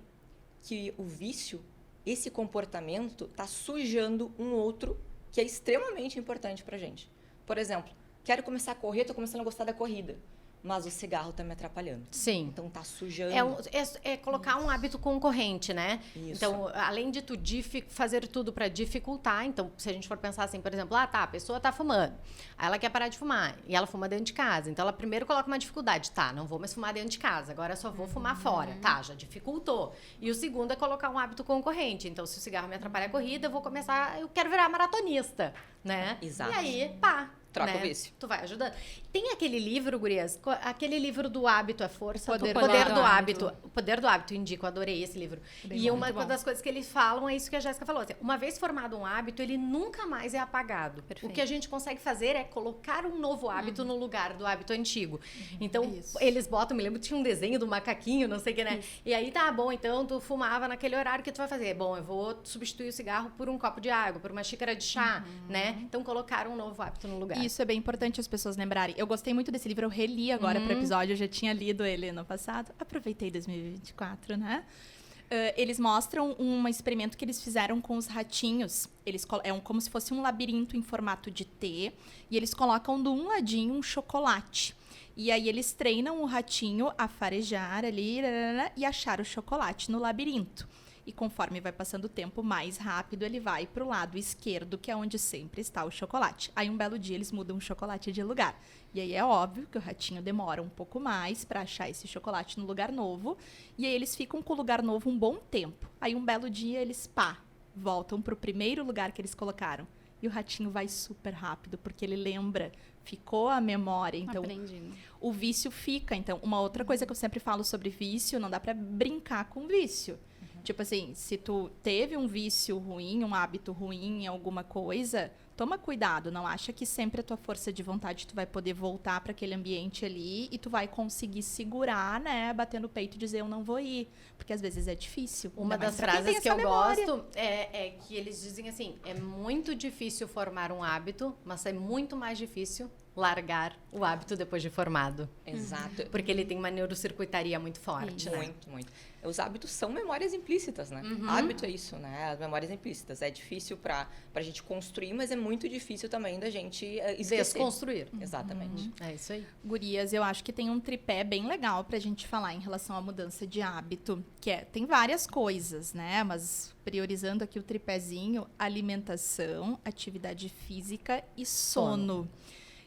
que o vício, esse comportamento, está sujando um outro que é extremamente importante para a gente. Por exemplo, quero começar a correr, estou começando a gostar da corrida. Mas o cigarro está me atrapalhando. Sim. Então, tá sujando. É colocar um hábito concorrente, né? Isso. Então, além de tu fazer tudo para dificultar, então, se a gente for pensar assim, por exemplo, a pessoa tá fumando, aí ela quer parar de fumar, e ela fuma dentro de casa. Então, ela primeiro coloca uma dificuldade. Tá, não vou mais fumar dentro de casa, agora só vou fumar fora. Tá, já dificultou. E o segundo é colocar um hábito concorrente. Então, se o cigarro me atrapalha a corrida, eu quero virar maratonista, né? Exato. E aí, pá. Troca né? o vício. Tu vai ajudando. Tem aquele livro, gurias, aquele livro do hábito é força, Poder do do hábito. O Poder do Hábito, indico, adorei esse livro. Bem E bom, uma muito bom. das coisas que eles falam é isso que a Jéssica falou. Assim, uma vez formado um hábito, ele nunca mais é apagado. Perfeito. O que a gente consegue fazer é colocar um novo hábito no lugar do hábito antigo. Então, Isso. eles botam, me lembro, tinha um desenho do macaquinho, não sei o que, né? Isso. E aí, tá bom, então tu fumava naquele horário, que tu vai fazer? Bom, eu vou substituir o cigarro por um copo de água, por uma xícara de chá, né? Então, colocar um novo hábito no lugar. Isso é bem importante as pessoas lembrarem. Eu gostei muito desse livro, eu reli agora pro episódio, eu já tinha lido ele no passado. Aproveitei 2024, né? Eles mostram um experimento que eles fizeram com os ratinhos. Como se fosse um labirinto em formato de T. E eles colocam de um ladinho um chocolate. E aí eles treinam o ratinho a farejar ali e achar o chocolate no labirinto. E conforme vai passando o tempo mais rápido, ele vai pro lado esquerdo, que é onde sempre está o chocolate. Aí um belo dia eles mudam o chocolate de lugar. E aí é óbvio que o ratinho demora um pouco mais para achar esse chocolate no lugar novo. E aí eles ficam com o lugar novo um bom tempo. Aí um belo dia eles, voltam pro primeiro lugar que eles colocaram. E o ratinho vai super rápido, porque ele lembra, ficou a memória. Então, Aprendi. o vício fica. Então, uma outra coisa que eu sempre falo sobre vício, não dá para brincar com vício. Tipo assim, se tu teve um vício ruim, um hábito ruim em alguma coisa, toma cuidado. Não acha que sempre a tua força de vontade tu vai poder voltar para aquele ambiente ali e tu vai conseguir segurar, né? Bater no peito e dizer eu não vou ir. Porque às vezes é difícil. Uma das frases que eu gosto é que eles dizem assim, é muito difícil formar um hábito, mas é muito mais difícil largar o hábito depois de formado. Exato. Porque ele tem uma neurocircuitaria muito forte, né? Muito, muito. Os hábitos são memórias implícitas, né? Hábito é isso, né? As memórias implícitas. É difícil pra gente construir, mas é muito difícil também da gente esquecer. Desconstruir. Exatamente. É isso aí. Gurias, eu acho que tem um tripé bem legal pra gente falar em relação à mudança de hábito, que tem várias coisas, né? Mas priorizando aqui o tripézinho, alimentação, atividade física e sono.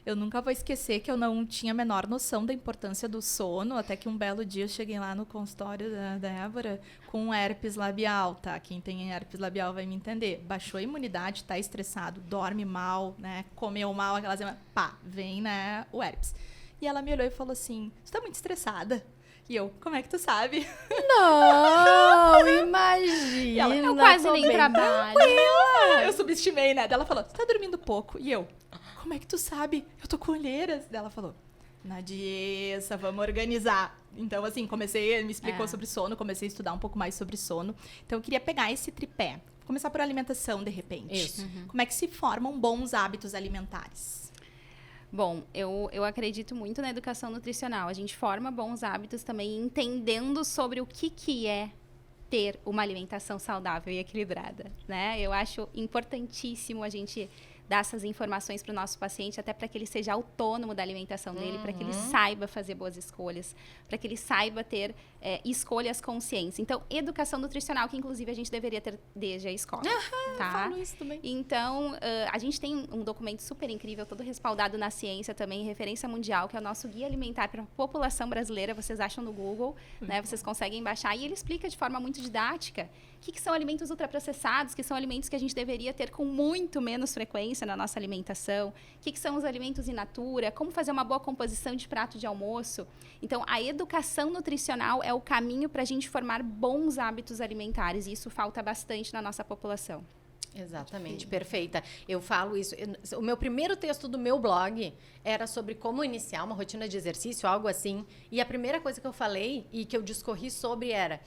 Eu nunca vou esquecer que eu não tinha a menor noção da importância do sono, até que um belo dia eu cheguei lá no consultório da Débora com herpes labial, tá? Quem tem herpes labial vai me entender. Baixou a imunidade, tá estressado, dorme mal, né? Comeu mal, aquelas... vem, né, o herpes. E ela me olhou e falou assim, você tá muito estressada? E eu, como é que tu sabe? Não, imagina. Eu quase nem trabalho. Eu subestimei, né? Ela falou, você tá dormindo pouco. E eu, como é que tu sabe? Eu tô com olheiras. Ela falou, Nadiessa, vamos organizar. Então, assim, me explicou sobre sono, comecei a estudar um pouco mais sobre sono. Então, eu queria pegar esse tripé. Vou começar por alimentação, de repente. Isso. Como é que se formam bons hábitos alimentares? Bom, eu acredito muito na educação nutricional. A gente forma bons hábitos também entendendo sobre o que é ter uma alimentação saudável e equilibrada, né? Eu acho importantíssimo a gente dar essas informações para o nosso paciente, até para que ele seja autônomo da alimentação dele, para que ele saiba fazer boas escolhas, para que ele saiba ter escolhas conscientes. Então, educação nutricional, que inclusive a gente deveria ter desde a escola. Tá? Eu falo isso também. Então, a gente tem um documento super incrível, todo respaldado na ciência também, referência mundial, que é o nosso Guia Alimentar para a População Brasileira. Vocês acham no Google, né? Vocês conseguem baixar. E ele explica de forma muito didática o que são alimentos ultraprocessados, que são alimentos que a gente deveria ter com muito menos frequência na nossa alimentação, o que são os alimentos in natura, como fazer uma boa composição de prato de almoço. Então, a educação nutricional é o caminho para a gente formar bons hábitos alimentares, e isso falta bastante na nossa população. Exatamente, perfeita. Eu falo isso. O meu primeiro texto do meu blog era sobre como iniciar uma rotina de exercício, algo assim. E a primeira coisa que eu falei e que eu discorri sobre era...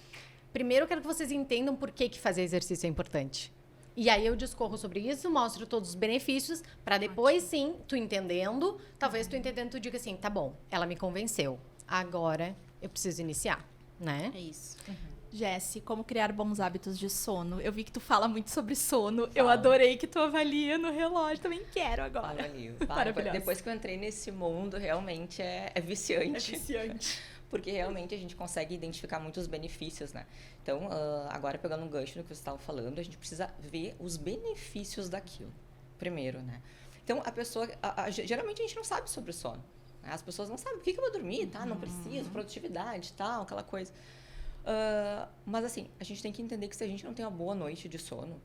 Primeiro, eu quero que vocês entendam por que fazer exercício é importante. E aí eu discorro sobre isso, mostro todos os benefícios, para depois, sim, tu entendendo, talvez tu entendendo, tu diga assim, tá bom, ela me convenceu. Agora eu preciso iniciar, né? É isso. Jessi, como criar bons hábitos de sono? Eu vi que tu fala muito sobre sono. Eu adorei que tu avalia no relógio. Também quero agora. Avalio. Maravilhoso. Depois que eu entrei nesse mundo, realmente é viciante. É viciante. Porque realmente a gente consegue identificar muitos benefícios, né? Então, agora pegando um gancho no que você estava falando, a gente precisa ver os benefícios daquilo. Primeiro, né? Então, a pessoa... geralmente a gente não sabe sobre o sono. Né? As pessoas não sabem o que eu vou dormir, tá? Não preciso, produtividade, tal, aquela coisa. Mas assim, a gente tem que entender que se a gente não tem uma boa noite de sono,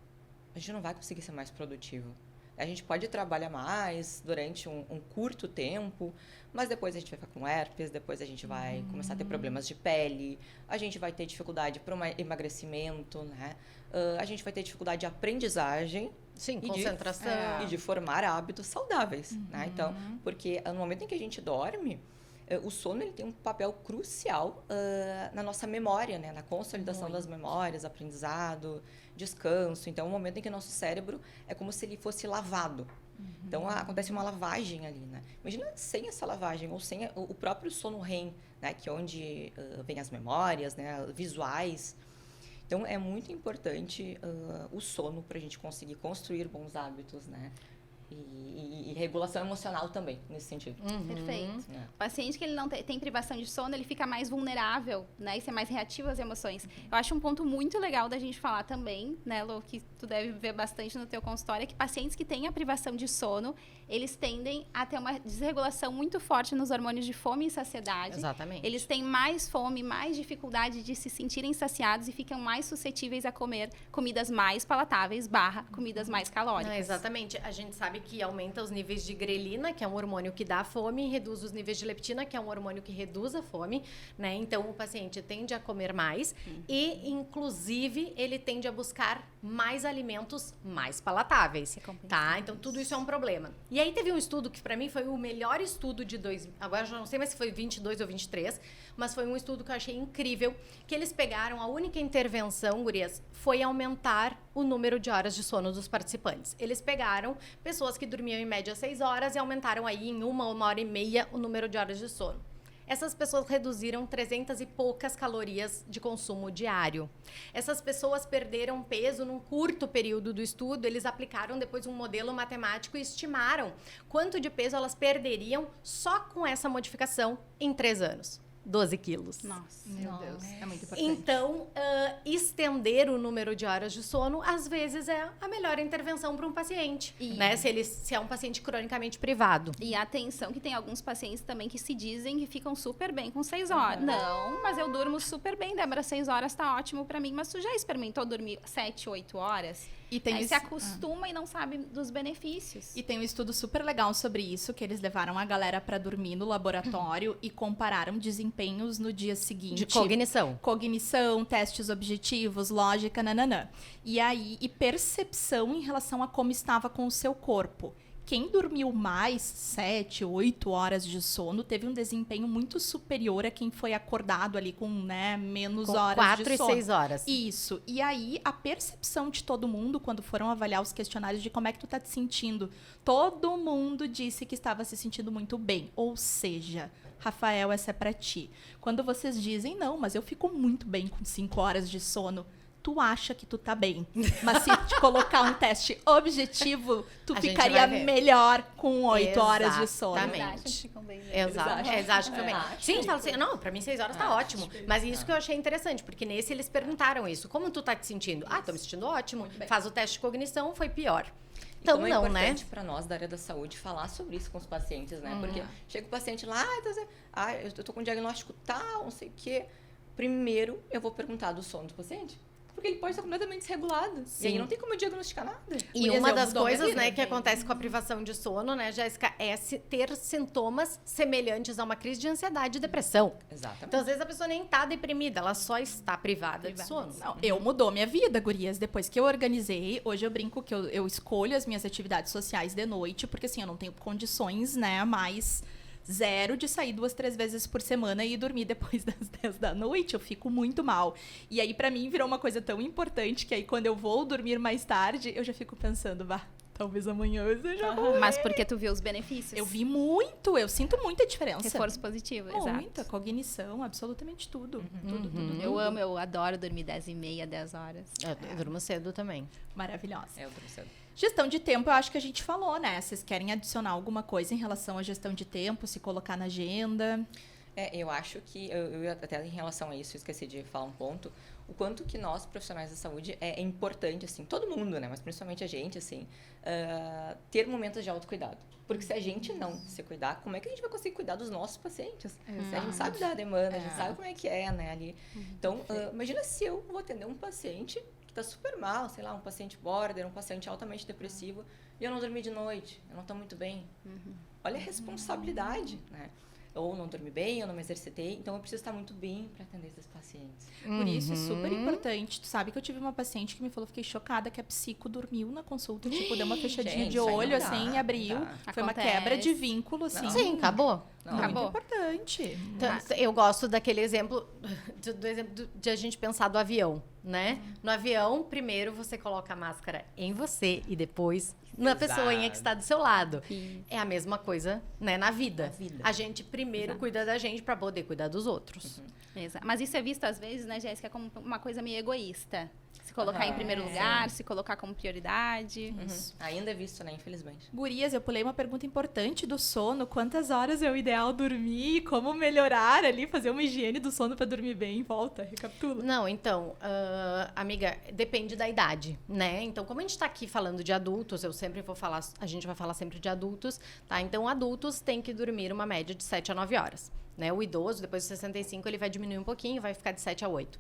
a gente não vai conseguir ser mais produtivo. A gente pode trabalhar mais durante um curto tempo, mas depois a gente vai ficar com herpes, depois a gente vai começar a ter problemas de pele, a gente vai ter dificuldade para um emagrecimento, né? A gente vai ter dificuldade de aprendizagem. Sim, concentração. E de formar hábitos saudáveis, né? Então, porque no momento em que a gente dorme, o sono ele tem um papel crucial na nossa memória, né? Na consolidação das memórias, aprendizado, descanso. Então, o momento em que o nosso cérebro é como se ele fosse lavado. Então, acontece uma lavagem ali, né? Imagina sem essa lavagem, ou sem o próprio sono REM, né? Que é onde vem as memórias, né? Visuais. Então, é muito importante o sono para a gente conseguir construir bons hábitos, né? E regulação emocional também, nesse sentido. Perfeito. O paciente que ele não tem privação de sono, ele fica mais vulnerável, né? E ser mais reativo às emoções. Eu acho um ponto muito legal da gente falar também, né, Lu, que tu deve ver bastante no teu consultório, é que pacientes que têm a privação de sono, eles tendem a ter uma desregulação muito forte nos hormônios de fome e saciedade. Exatamente. Eles têm mais fome, mais dificuldade de se sentirem saciados e ficam mais suscetíveis a comer comidas mais palatáveis, comidas mais calóricas. Não, exatamente. A gente sabe que aumenta os níveis de grelina, que é um hormônio que dá fome, e reduz os níveis de leptina, que é um hormônio que reduz a fome, né? Então, o paciente tende a comer mais e, inclusive, ele tende a buscar mais alimentos mais palatáveis, tá? Então, tudo isso é um problema. E aí, teve um estudo que, para mim, foi o melhor estudo de agora, eu já não sei mais se foi 22 ou 23, mas foi um estudo que eu achei incrível, que eles pegaram, a única intervenção, gurias, foi aumentar o número de horas de sono dos participantes. Eles pegaram pessoas que dormiam em média 6 horas e aumentaram aí em 1 hora e meia o número de horas de sono. Essas pessoas reduziram 300 e poucas calorias de consumo diário. Essas pessoas perderam peso num curto período do estudo. Eles aplicaram depois um modelo matemático e estimaram quanto de peso elas perderiam só com essa modificação em 3 anos. 12 quilos. Nossa. Meu Deus, é muito importante. Então, estender o número de horas de sono, às vezes, é a melhor intervenção para um paciente, né? Se é um paciente cronicamente privado. E atenção que tem alguns pacientes também que se dizem que ficam super bem com 6 horas. Não, mas eu durmo super bem, Débora, 6 horas tá ótimo para mim. Mas tu já experimentou dormir 7, 8 horas? E tem Aí se acostuma e não sabe dos benefícios. E tem um estudo super legal sobre isso, que eles levaram a galera para dormir no laboratório e compararam desempenhos no dia seguinte. De cognição. Cognição, testes objetivos, lógica, nananã. E aí, e percepção em relação a como estava com o seu corpo. Quem dormiu mais 7, 8 horas de sono teve um desempenho muito superior a quem foi acordado ali com, né, menos com horas 4 de sono. 4 e 6 horas. Isso. E aí, a percepção de todo mundo, quando foram avaliar os questionários de como é que tu tá te sentindo, todo mundo disse que estava se sentindo muito bem. Ou seja, Rafael, essa é pra ti. Quando vocês dizem, não, mas eu fico muito bem com 5 horas de sono, tu acha que tu tá bem. Mas se te colocar um teste objetivo, tu ficaria melhor com 8 horas de sono. Exatamente. Exato. Exato. Sim, fala assim, não, pra mim 6 horas tá ótimo. Mas isso que eu achei interessante, porque nesse eles perguntaram isso. Como tu tá te sentindo? Ah, tô me sentindo ótimo. Faz o teste de cognição, foi pior. Então, não, é importante para nós da área da saúde falar sobre isso com os pacientes, né? Porque chega o paciente lá, eu tô com um diagnóstico tal, não sei o quê. Primeiro, eu vou perguntar do sono do paciente. porque ele pode estar completamente desregulado. Sim. E aí não tem como diagnosticar nada. E uma das coisas, né, que acontece com a privação de sono, né, Jéssica, é ter sintomas semelhantes a uma crise de ansiedade e depressão. Exatamente. Então, às vezes, a pessoa nem tá deprimida, ela só está privada de sono. Não, mudou minha vida, gurias. Depois que eu organizei, hoje eu brinco que eu escolho as minhas atividades sociais de noite, porque assim, eu não tenho condições, né, mais zero de sair 2, 3 vezes por semana e dormir depois das 10 da noite. Eu fico muito mal. E aí, pra mim, virou uma coisa tão importante que aí, quando eu vou dormir mais tarde, eu já fico pensando, talvez amanhã eu seja ruim. Mas porque tu viu os benefícios. Eu vi muito, eu sinto muita diferença. Reforço positivo, Muita, exato. cognição, absolutamente tudo. Tudo. Eu adoro dormir 10h30, 10 horas. Eu durmo cedo também. Maravilhosa. Eu durmo cedo. Gestão de tempo, eu acho que a gente falou, né? Vocês querem adicionar alguma coisa em relação à gestão de tempo, se colocar na agenda? Eu acho que, eu até em relação a isso, eu esqueci de falar um ponto, o quanto que nós, profissionais da saúde, é importante, assim, todo mundo, né? Mas principalmente a gente, assim, ter momentos de autocuidado. Porque se a gente não se cuidar, como é que a gente vai conseguir cuidar dos nossos pacientes? A gente sabe da demanda, a gente sabe como é que é, né, ali. Então, imagina se eu vou atender um paciente que tá super mal, sei lá, um paciente border, um paciente altamente depressivo, e eu não dormi de noite, eu não tô muito bem. Olha a responsabilidade, né? Ou não dormi bem, eu não me exercitei, então eu preciso estar muito bem para atender esses pacientes. Por isso é super importante. Tu sabe que eu tive uma paciente que me falou, fiquei chocada, que a psico dormiu na consulta, tipo, deu uma fechadinha de olho, assim, e abriu. Foi uma quebra de vínculo, assim. Sim, acabou. Muito importante. Então, eu gosto daquele exemplo, de a gente pensar do avião, né? No avião, primeiro você coloca a máscara em você e depois na pessoinha que está do seu lado. É a mesma coisa, né, na vida. A gente primeiro cuida da gente para poder cuidar dos outros. Exato. Mas isso é visto às vezes, né, Jéssica, como uma coisa meio egoísta. Se colocar em primeiro lugar, se colocar como prioridade. Ainda é visto, né, infelizmente. Gurias, eu pulei uma pergunta importante do sono. Quantas horas é o ideal dormir? Como melhorar ali, fazer uma higiene do sono para dormir bem? Volta, recapitula. Não, então, amiga, depende da idade, né? Então, como a gente tá aqui falando de adultos, a gente vai falar sempre de adultos, tá? Então, adultos têm que dormir uma média de 7 a 9 horas, né? O idoso, depois dos 65, ele vai diminuir um pouquinho, vai ficar de 7 a 8.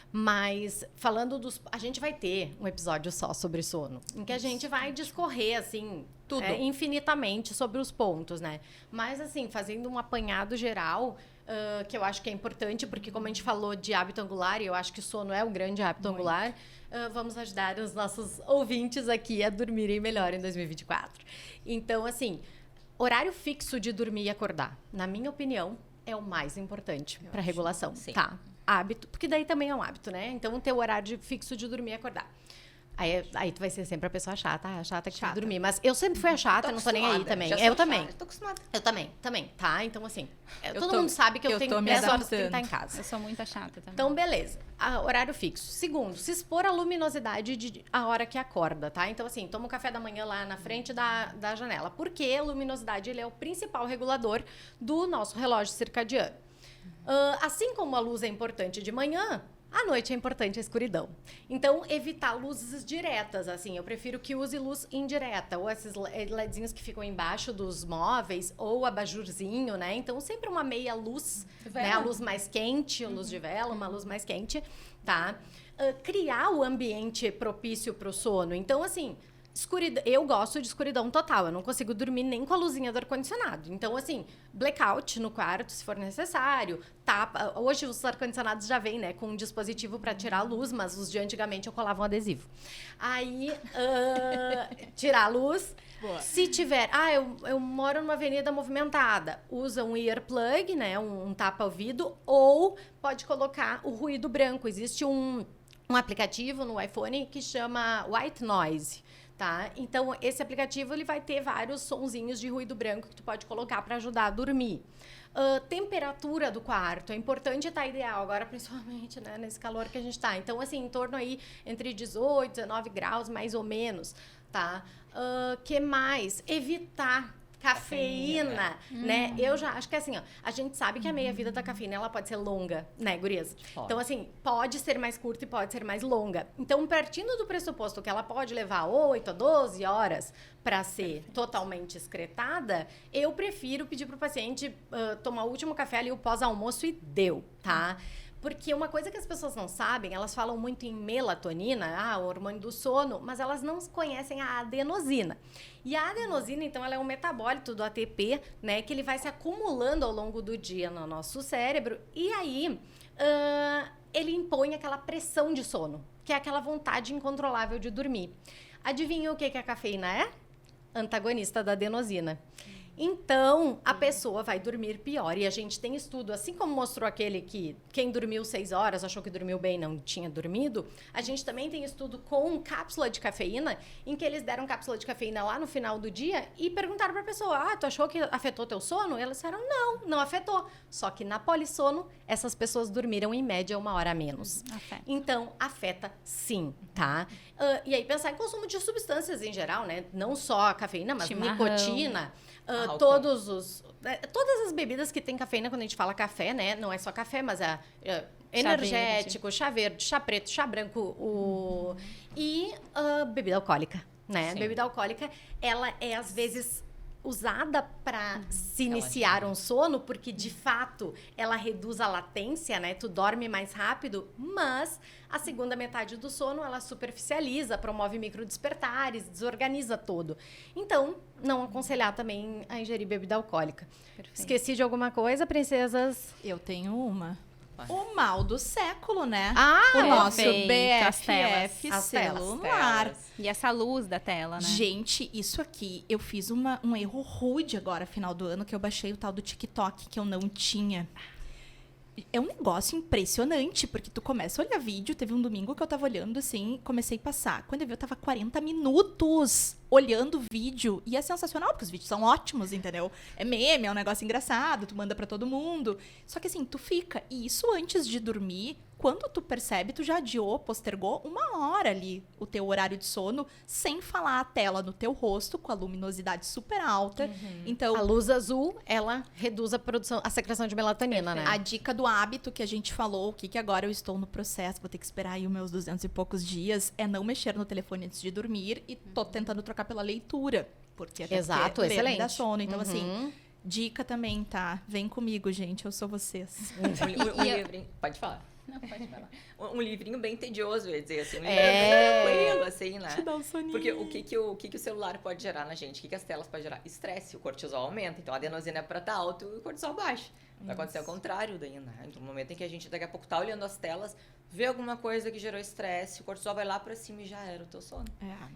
Mas, falando a gente vai ter um episódio só sobre sono, em que a gente vai discorrer, assim, tudo infinitamente sobre os pontos, né? Mas, assim, fazendo um apanhado geral, que eu acho que é importante, porque como a gente falou de hábito angular, e eu acho que o sono é o grande hábito angular, vamos ajudar os nossos ouvintes aqui a dormirem melhor em 2024. Então, assim, horário fixo de dormir e acordar, na minha opinião, é o mais importante para regulação, tá? Hábito, porque daí também é um hábito, né? Então, ter o horário fixo de dormir e acordar. Aí tu vai ser sempre a pessoa chata, a chata que quer dormir. Mas eu sempre fui a chata, não tô nem aí também. Eu também. Tô acostumada. Eu também, tá? Então, assim, todo mundo sabe que eu tenho 10 horas que estar em casa. Eu sou muito chata também. Então, beleza. Horário fixo. Segundo, se expor à luminosidade a hora que acorda, tá? Então, assim, toma um café da manhã lá na frente da janela. Porque a luminosidade, ele é o principal regulador do nosso relógio circadiano. Assim como a luz é importante de manhã, à noite é importante a escuridão. Então, evitar luzes diretas, assim. Eu prefiro que use luz indireta. Ou esses LEDzinhos que ficam embaixo dos móveis, ou abajurzinho, né? Então, sempre uma meia luz, né? A luz mais quente, a luz de vela, uma luz mais quente, tá? Criar o ambiente propício para o sono. Então, assim... eu gosto de escuridão total. Eu não consigo dormir nem com a luzinha do ar-condicionado. Então, assim, blackout no quarto, se for necessário. Tapa. Hoje, os ar-condicionados já vêm, né? Com um dispositivo para tirar a luz. Mas os de antigamente, eu colava um adesivo. Aí, tirar a luz. Boa. Se tiver... eu moro numa avenida movimentada. Usa um earplug, né? Um tapa-ouvido. Ou pode colocar o ruído branco. Existe um aplicativo no iPhone que chama White Noise. Tá? Então, esse aplicativo ele vai ter vários sonzinhos de ruído branco que tu pode colocar para ajudar a dormir. Temperatura do quarto. É importante estar ideal, agora principalmente, né, nesse calor que a gente está. Então, assim, em torno aí entre 18 e 19 graus, mais ou menos. Tá? Que mais? Evitar cafeína, né? Eu já acho que assim, ó, a gente sabe que a meia-vida da cafeína, ela pode ser longa, né, gurias? Então, assim, pode ser mais curta e pode ser mais longa. Então, partindo do pressuposto que ela pode levar 8 a 12 horas para ser totalmente excretada, eu prefiro pedir pro paciente tomar o último café ali, o pós-almoço e deu, tá? Porque uma coisa que as pessoas não sabem, elas falam muito em melatonina, o hormônio do sono, mas elas não conhecem a adenosina. E a adenosina, então, ela é um metabólito do ATP, né, que ele vai se acumulando ao longo do dia no nosso cérebro, e aí ele impõe aquela pressão de sono, que é aquela vontade incontrolável de dormir. Adivinha o que a cafeína é? Antagonista da adenosina. Então, a pessoa vai dormir pior. E a gente tem estudo, assim como mostrou aquele que quem dormiu 6 horas, achou que dormiu bem, não tinha dormido, a gente também tem estudo com cápsula de cafeína, em que eles deram cápsula de cafeína lá no final do dia e perguntaram pra pessoa, tu achou que afetou teu sono? E elas disseram, não afetou. Só que na polissono, essas pessoas dormiram em média 1 hora a menos. Afeta. Então, afeta sim, tá? E aí, pensar em consumo de substâncias em geral, né? Não só a cafeína, mas nicotina, todas as bebidas que tem cafeína, quando a gente fala café, né? Não é só café, mas energético, chá verde, chá preto, chá branco, e bebida alcoólica, né? Sim. Bebida alcoólica, ela é, às vezes, usada para se iniciar um sono, porque, de fato, ela reduz a latência, né? Tu dorme mais rápido, mas a segunda metade do sono, ela superficializa, promove microdespertares, desorganiza todo. Então, não aconselhar também a ingerir bebida alcoólica. Perfeito. Esqueci de alguma coisa, princesas? Eu tenho uma. O mal do século, né? O nosso BFF celular. E essa luz da tela, né? Gente, isso aqui, eu fiz um erro rude agora, final do ano, que eu baixei o tal do TikTok, que eu não tinha. É um negócio impressionante, porque tu começa a olhar vídeo, teve um domingo que eu tava olhando assim, comecei a passar. Quando eu vi, eu tava 40 minutos olhando o vídeo, e é sensacional, porque os vídeos são ótimos, entendeu? É meme, é um negócio engraçado, tu manda pra todo mundo. Só que assim, tu fica, e isso antes de dormir, quando tu percebe, tu já adiou, postergou 1 hora ali o teu horário de sono, sem falar a tela no teu rosto, com a luminosidade super alta. Então, a luz azul, ela reduz a secreção de melatonina, né? A dica do hábito que a gente falou, o que agora eu estou no processo, vou ter que esperar aí os meus 200 e poucos dias, é não mexer no telefone antes de dormir, e tô tentando trocar pela leitura, porque até exato, excelente. Dá sono. Então, assim, dica também, tá? Vem comigo, gente, eu sou vocês. Um livrinho, pode falar. Não, pode falar. Um livrinho bem tedioso, eu ia dizer assim. Um livrinho bem tranquilo, assim, né? Te dá um soninho. Porque o que o celular pode gerar na gente? O que as telas podem gerar? Estresse, o cortisol aumenta. Então, a adenosina é pra estar alto e o cortisol baixo. Vai acontecer o contrário daí, né? Então, no momento em que a gente daqui a pouco tá olhando as telas, vê alguma coisa que gerou estresse, o cortisol vai lá pra cima e já era o teu sono.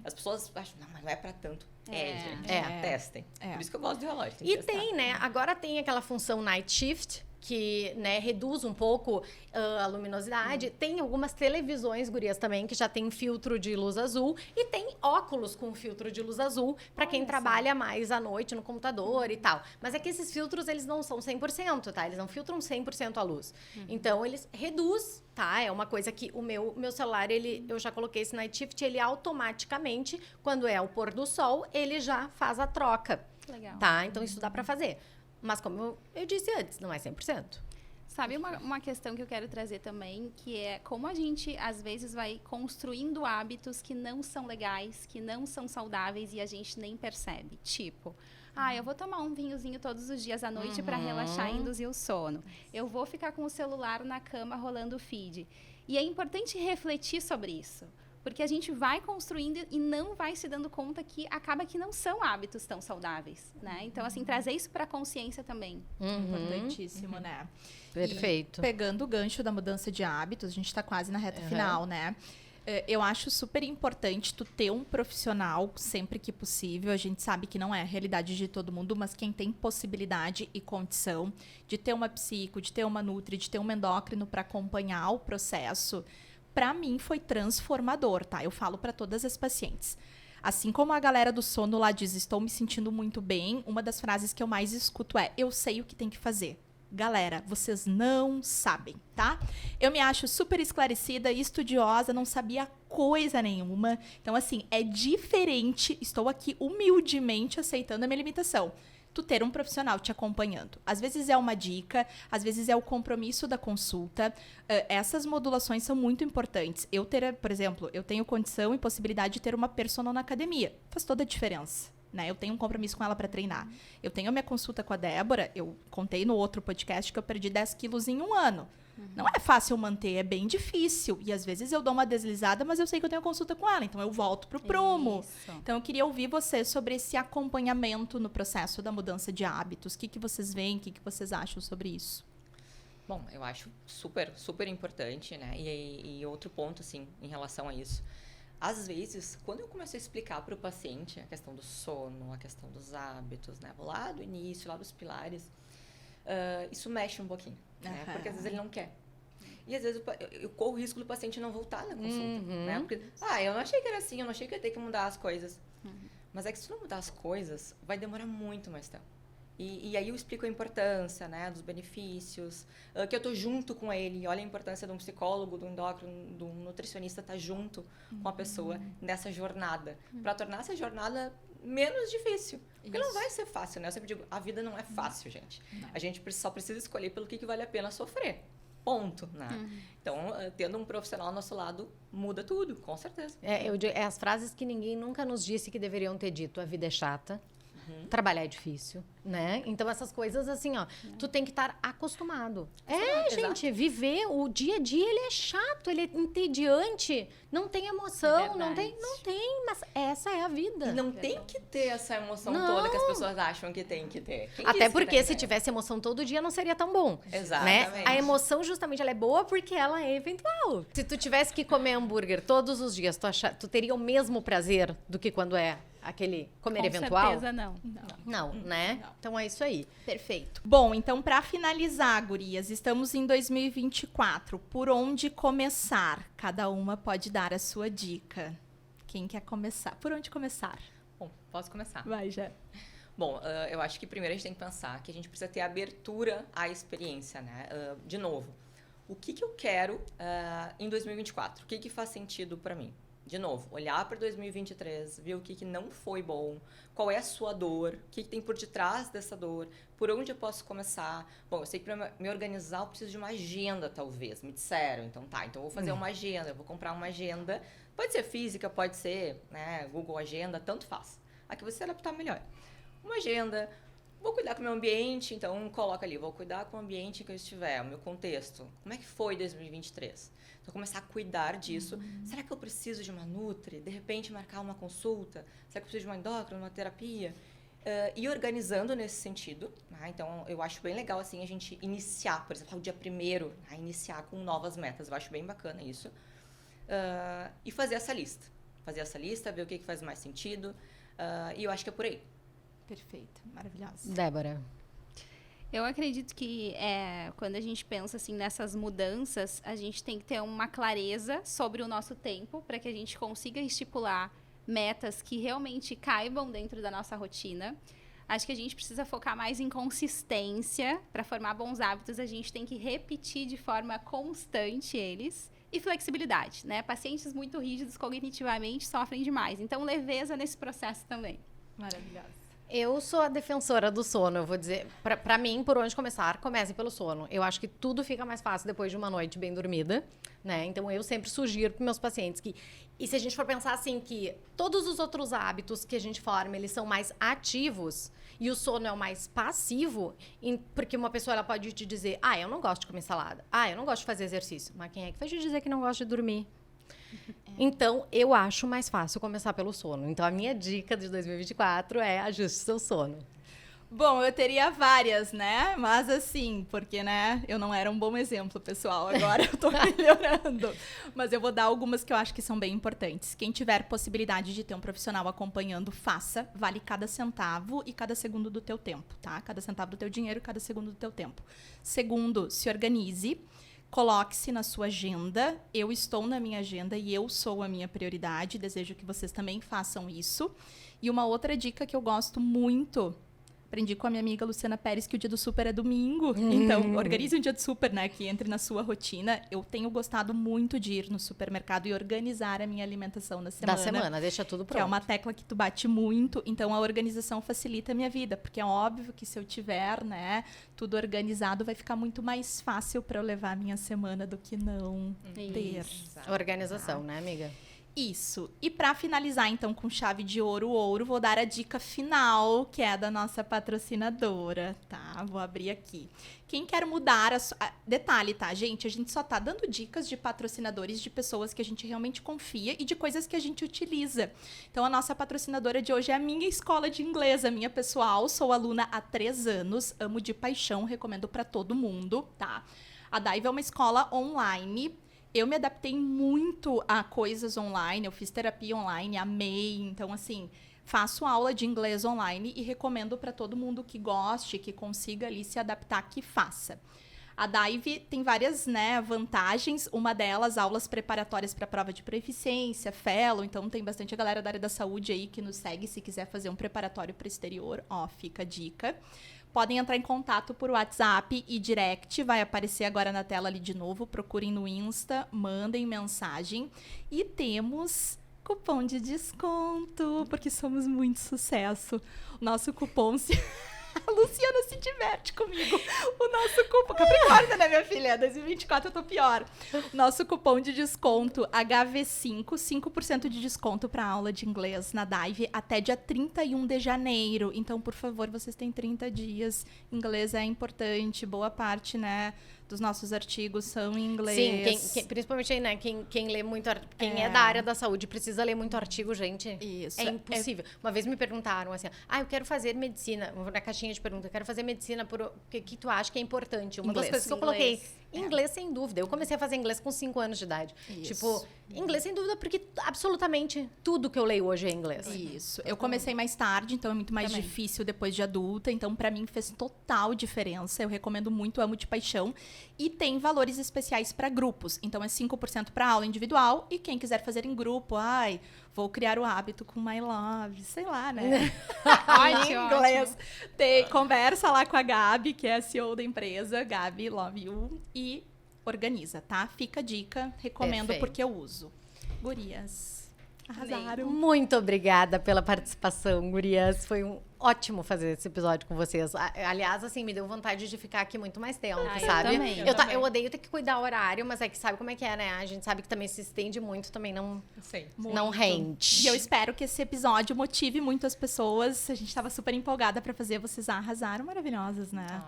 As pessoas acham, não, mas não é pra tanto. Gente, testem. Por isso que eu gosto do relógio. Tem, né? Agora tem aquela função Night Shift, que, né, reduz um pouco a luminosidade. Tem algumas televisões, gurias, também, que já tem filtro de luz azul. E tem óculos com filtro de luz azul para quem trabalha mais à noite no computador e tal. Mas é que esses filtros, eles não são 100%, tá? Eles não filtram 100% a luz. Então, eles reduzem, tá? É uma coisa que o meu celular, eu já coloquei esse Night Shift, ele automaticamente, quando é o pôr do sol, ele já faz a troca. Legal. Tá? Então, isso dá para fazer. Mas como eu disse antes, não é 100%. Sabe uma questão que eu quero trazer também, que é como a gente, às vezes, vai construindo hábitos que não são legais, que não são saudáveis e a gente nem percebe. Tipo, eu vou tomar um vinhozinho todos os dias à noite para relaxar e induzir o sono. Eu vou ficar com o celular na cama rolando o feed. E é importante refletir sobre isso. Porque a gente vai construindo e não vai se dando conta que acaba que não são hábitos tão saudáveis, né? Então, assim, trazer isso para a consciência também. Importantíssimo, né? Perfeito. E pegando o gancho da mudança de hábitos, a gente está quase na reta final, né? Eu acho super importante tu ter um profissional sempre que possível. A gente sabe que não é a realidade de todo mundo, mas quem tem possibilidade e condição de ter uma psico, de ter uma nutri, de ter um endócrino para acompanhar o processo, para mim foi transformador, tá? Eu falo para todas as pacientes. Assim como a galera do sono lá diz, estou me sentindo muito bem, uma das frases que eu mais escuto é, eu sei o que tem que fazer. Galera, vocês não sabem, tá? Eu me acho super esclarecida e estudiosa, não sabia coisa nenhuma. Então, assim, é diferente, estou aqui humildemente aceitando a minha limitação. Tu ter um profissional te acompanhando. Às vezes é uma dica, às vezes é o compromisso da consulta. Essas modulações são muito importantes. Por exemplo, eu tenho condição e possibilidade de ter uma personal na academia. Faz toda a diferença, né? Eu tenho um compromisso com ela para treinar. Eu tenho a minha consulta com a Débora, eu contei no outro podcast que eu perdi 10 quilos em 1 ano. Não é fácil manter, é bem difícil. E às vezes eu dou uma deslizada, mas eu sei que eu tenho consulta com ela, então eu volto pro prumo. Isso. Então eu queria ouvir você sobre esse acompanhamento no processo da mudança de hábitos. O que vocês veem, o que vocês acham sobre isso? Bom, eu acho super, super importante, né? E outro ponto, assim, em relação a isso. Às vezes, quando eu começo a explicar para o paciente a questão do sono, a questão dos hábitos, né? Vou lá do início, lá dos pilares, isso mexe um pouquinho, né? Porque às vezes ele não quer. E às vezes eu corro o risco do paciente não voltar na consulta, né? Porque, eu não achei que era assim, eu não achei que ia ter que mudar as coisas. Mas é que se tu não mudar as coisas, vai demorar muito mais tempo. E aí eu explico a importância, né, dos benefícios, que eu tô junto com ele. Olha a importância de um psicólogo, do endócrino, do nutricionista estar junto com a pessoa nessa jornada. Para tornar essa jornada menos difícil. Porque não vai ser fácil, né? Eu sempre digo, a vida não é fácil, gente. Não. A gente só precisa escolher pelo que vale a pena sofrer. Ponto, né? Então, tendo um profissional ao nosso lado, muda tudo, com certeza. É as frases que ninguém nunca nos disse que deveriam ter dito. A vida é chata. Trabalhar é difícil, né? Então, essas coisas, assim, ó, tu tem que estar acostumado. Gente, viver o dia a dia, ele é chato, ele é entediante, não tem emoção, não tem, mas essa é a vida. E não tem que ter essa emoção toda que as pessoas acham que tem que ter. Até porque se tivesse emoção todo dia, não seria tão bom. Exatamente. Né? A emoção, justamente, ela é boa porque ela é eventual. Se tu tivesse que comer hambúrguer todos os dias, tu teria o mesmo prazer do que quando é aquele comer eventual? Com certeza não. Não, né? Não. Então é isso aí. Perfeito. Bom, então para finalizar, gurias, estamos em 2024. Por onde começar? Cada uma pode dar a sua dica. Quem quer começar? Por onde começar? Bom, posso começar. Vai, já. Bom, eu acho que primeiro a gente tem que pensar que a gente precisa ter abertura à experiência, né? De novo, o que eu quero em 2024? O que faz sentido para mim? De novo, olhar para 2023, ver o que não foi bom, qual é a sua dor, o que tem por detrás dessa dor, por onde eu posso começar. Bom, eu sei que para me organizar eu preciso de uma agenda, talvez, me disseram. Então eu vou fazer uma agenda, eu vou comprar uma agenda. Pode ser física, pode ser, né, Google Agenda, tanto faz. Aqui você adaptar melhor. Uma agenda, vou cuidar com o meu ambiente, então coloca ali, vou cuidar com o ambiente que eu estiver, o meu contexto. Como é que foi 2023? Então, começar a cuidar disso. Será que eu preciso de uma nutri? De repente, marcar uma consulta? Será que eu preciso de uma endócrina, uma terapia? E organizando nesse sentido. Né? Então, eu acho bem legal, assim, a gente iniciar, por exemplo, o dia 1º, iniciar com novas metas. Eu acho bem bacana isso. E fazer essa lista. Ver o que faz mais sentido. E eu acho que é por aí. Perfeito, maravilhosa. Débora. Eu acredito que quando a gente pensa assim, nessas mudanças, a gente tem que ter uma clareza sobre o nosso tempo para que a gente consiga estipular metas que realmente caibam dentro da nossa rotina. Acho que a gente precisa focar mais em consistência. Para formar bons hábitos, a gente tem que repetir de forma constante eles. E flexibilidade, né? Pacientes muito rígidos cognitivamente sofrem demais. Então, leveza nesse processo também. Maravilhosa. Eu sou a defensora do sono, eu vou dizer, pra mim, por onde começar, comece pelo sono. Eu acho que tudo fica mais fácil depois de uma noite bem dormida, né? Então, eu sempre sugiro para meus pacientes que... E se a gente for pensar assim, que todos os outros hábitos que a gente forma, eles são mais ativos e o sono é o mais passivo, porque uma pessoa ela pode te dizer, eu não gosto de comer salada, eu não gosto de fazer exercício. Mas quem é que vai te dizer que não gosta de dormir? Então, eu acho mais fácil começar pelo sono. Então, a minha dica de 2024 é ajuste seu sono. Bom, eu teria várias, né? Mas assim, porque, né, eu não era um bom exemplo, pessoal. Agora eu tô melhorando. Mas eu vou dar algumas que eu acho que são bem importantes. Quem tiver possibilidade de ter um profissional acompanhando, faça. Vale cada centavo e cada segundo do teu tempo, tá? Cada centavo do teu dinheiro e cada segundo do teu tempo. Segundo, se organize. Coloque-se na sua agenda. Eu estou na minha agenda e eu sou a minha prioridade. Desejo que vocês também façam isso. E uma outra dica que eu gosto muito... Aprendi com a minha amiga Luciana Pérez que o dia do super é domingo. Então, organize um dia do super, né? Que entre na sua rotina. Eu tenho gostado muito de ir no supermercado e organizar a minha alimentação na semana. Da semana, deixa tudo pronto. Que é uma tecla que tu bate muito. Então, a organização facilita a minha vida. Porque é óbvio que se eu tiver, né, tudo organizado, vai ficar muito mais fácil para eu levar a minha semana do que não ter. Organização, né, amiga? Isso. E para finalizar, então, com chave de ouro, vou dar a dica final, que é da nossa patrocinadora, tá? Vou abrir aqui. Quem quer mudar Detalhe, tá, gente? A gente só tá dando dicas de patrocinadores, de pessoas que a gente realmente confia e de coisas que a gente utiliza. Então, a nossa patrocinadora de hoje é a minha escola de inglês, a minha pessoal. Sou aluna há 3 anos, amo de paixão, recomendo para todo mundo, tá? A Daiva é uma escola online. Eu me adaptei muito a coisas online, eu fiz terapia online, amei. Então, assim, faço aula de inglês online e recomendo para todo mundo que goste, que consiga ali se adaptar, que faça. A Daive tem várias, né, vantagens. Uma delas, aulas preparatórias para prova de proficiência, fellow. Então, tem bastante a galera da área da saúde aí que nos segue se quiser fazer um preparatório para o exterior. Ó, fica a dica. Podem entrar em contato por WhatsApp e direct, vai aparecer agora na tela ali de novo. Procurem no Insta, mandem mensagem. E temos cupom de desconto, porque somos muito sucesso. O nosso cupom A Luciana se diverte comigo. O nosso cupom... Capricórnio, né, minha filha? 2024 eu tô pior. Nosso cupom de desconto HV5, 5% de desconto para aula de inglês na Daive até dia 31 de janeiro. Então, por favor, vocês têm 30 dias. Inglês é importante. Boa parte, né, dos nossos artigos são em inglês. Sim, principalmente, né, quem lê muito... Quem é da área da saúde precisa ler muito artigo, gente. Isso. É impossível. Uma vez me perguntaram assim, eu quero fazer medicina. Na caixinha de pergunta, eu quero fazer medicina por... O que tu acha que é importante? Uma das coisas que eu coloquei... Inglês, sem dúvida. Eu comecei a fazer inglês com 5 anos de idade. Isso. Tipo, inglês sem dúvida, porque absolutamente tudo que eu leio hoje é inglês. Isso. Eu comecei mais tarde, então é muito mais difícil depois de adulta. Então, pra mim, fez total diferença. Eu recomendo muito, amo de paixão. E tem valores especiais pra grupos. Então, é 5% pra aula individual. E quem quiser fazer em grupo, vou criar o hábito com My Love, sei lá, né? Ótimo, inglês. Conversa lá com a Gabi, que é a CEO da empresa. Gabi, love you. E organiza, tá? Fica a dica. Recomendo. Perfeito. Porque eu uso. Gurias, arrasaram. Muito obrigada pela participação, gurias. Foi ótimo fazer esse episódio com vocês. Aliás, assim, me deu vontade de ficar aqui muito mais tempo, sabe? Eu também. Eu odeio ter que cuidar o horário, mas é que sabe como é que é, né? A gente sabe que também se estende muito, também não rende. E eu espero que esse episódio motive muito as pessoas. A gente tava super empolgada pra fazer, vocês arrasaram, maravilhosas, né?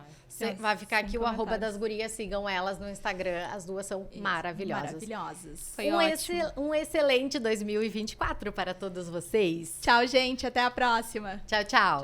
Vai ficar aqui o @ das gurias, sigam elas no Instagram. As duas são maravilhosas. Maravilhosas. Foi ótimo. Um excelente 2024 para todos vocês. Tchau, gente. Até a próxima. Tchau, tchau.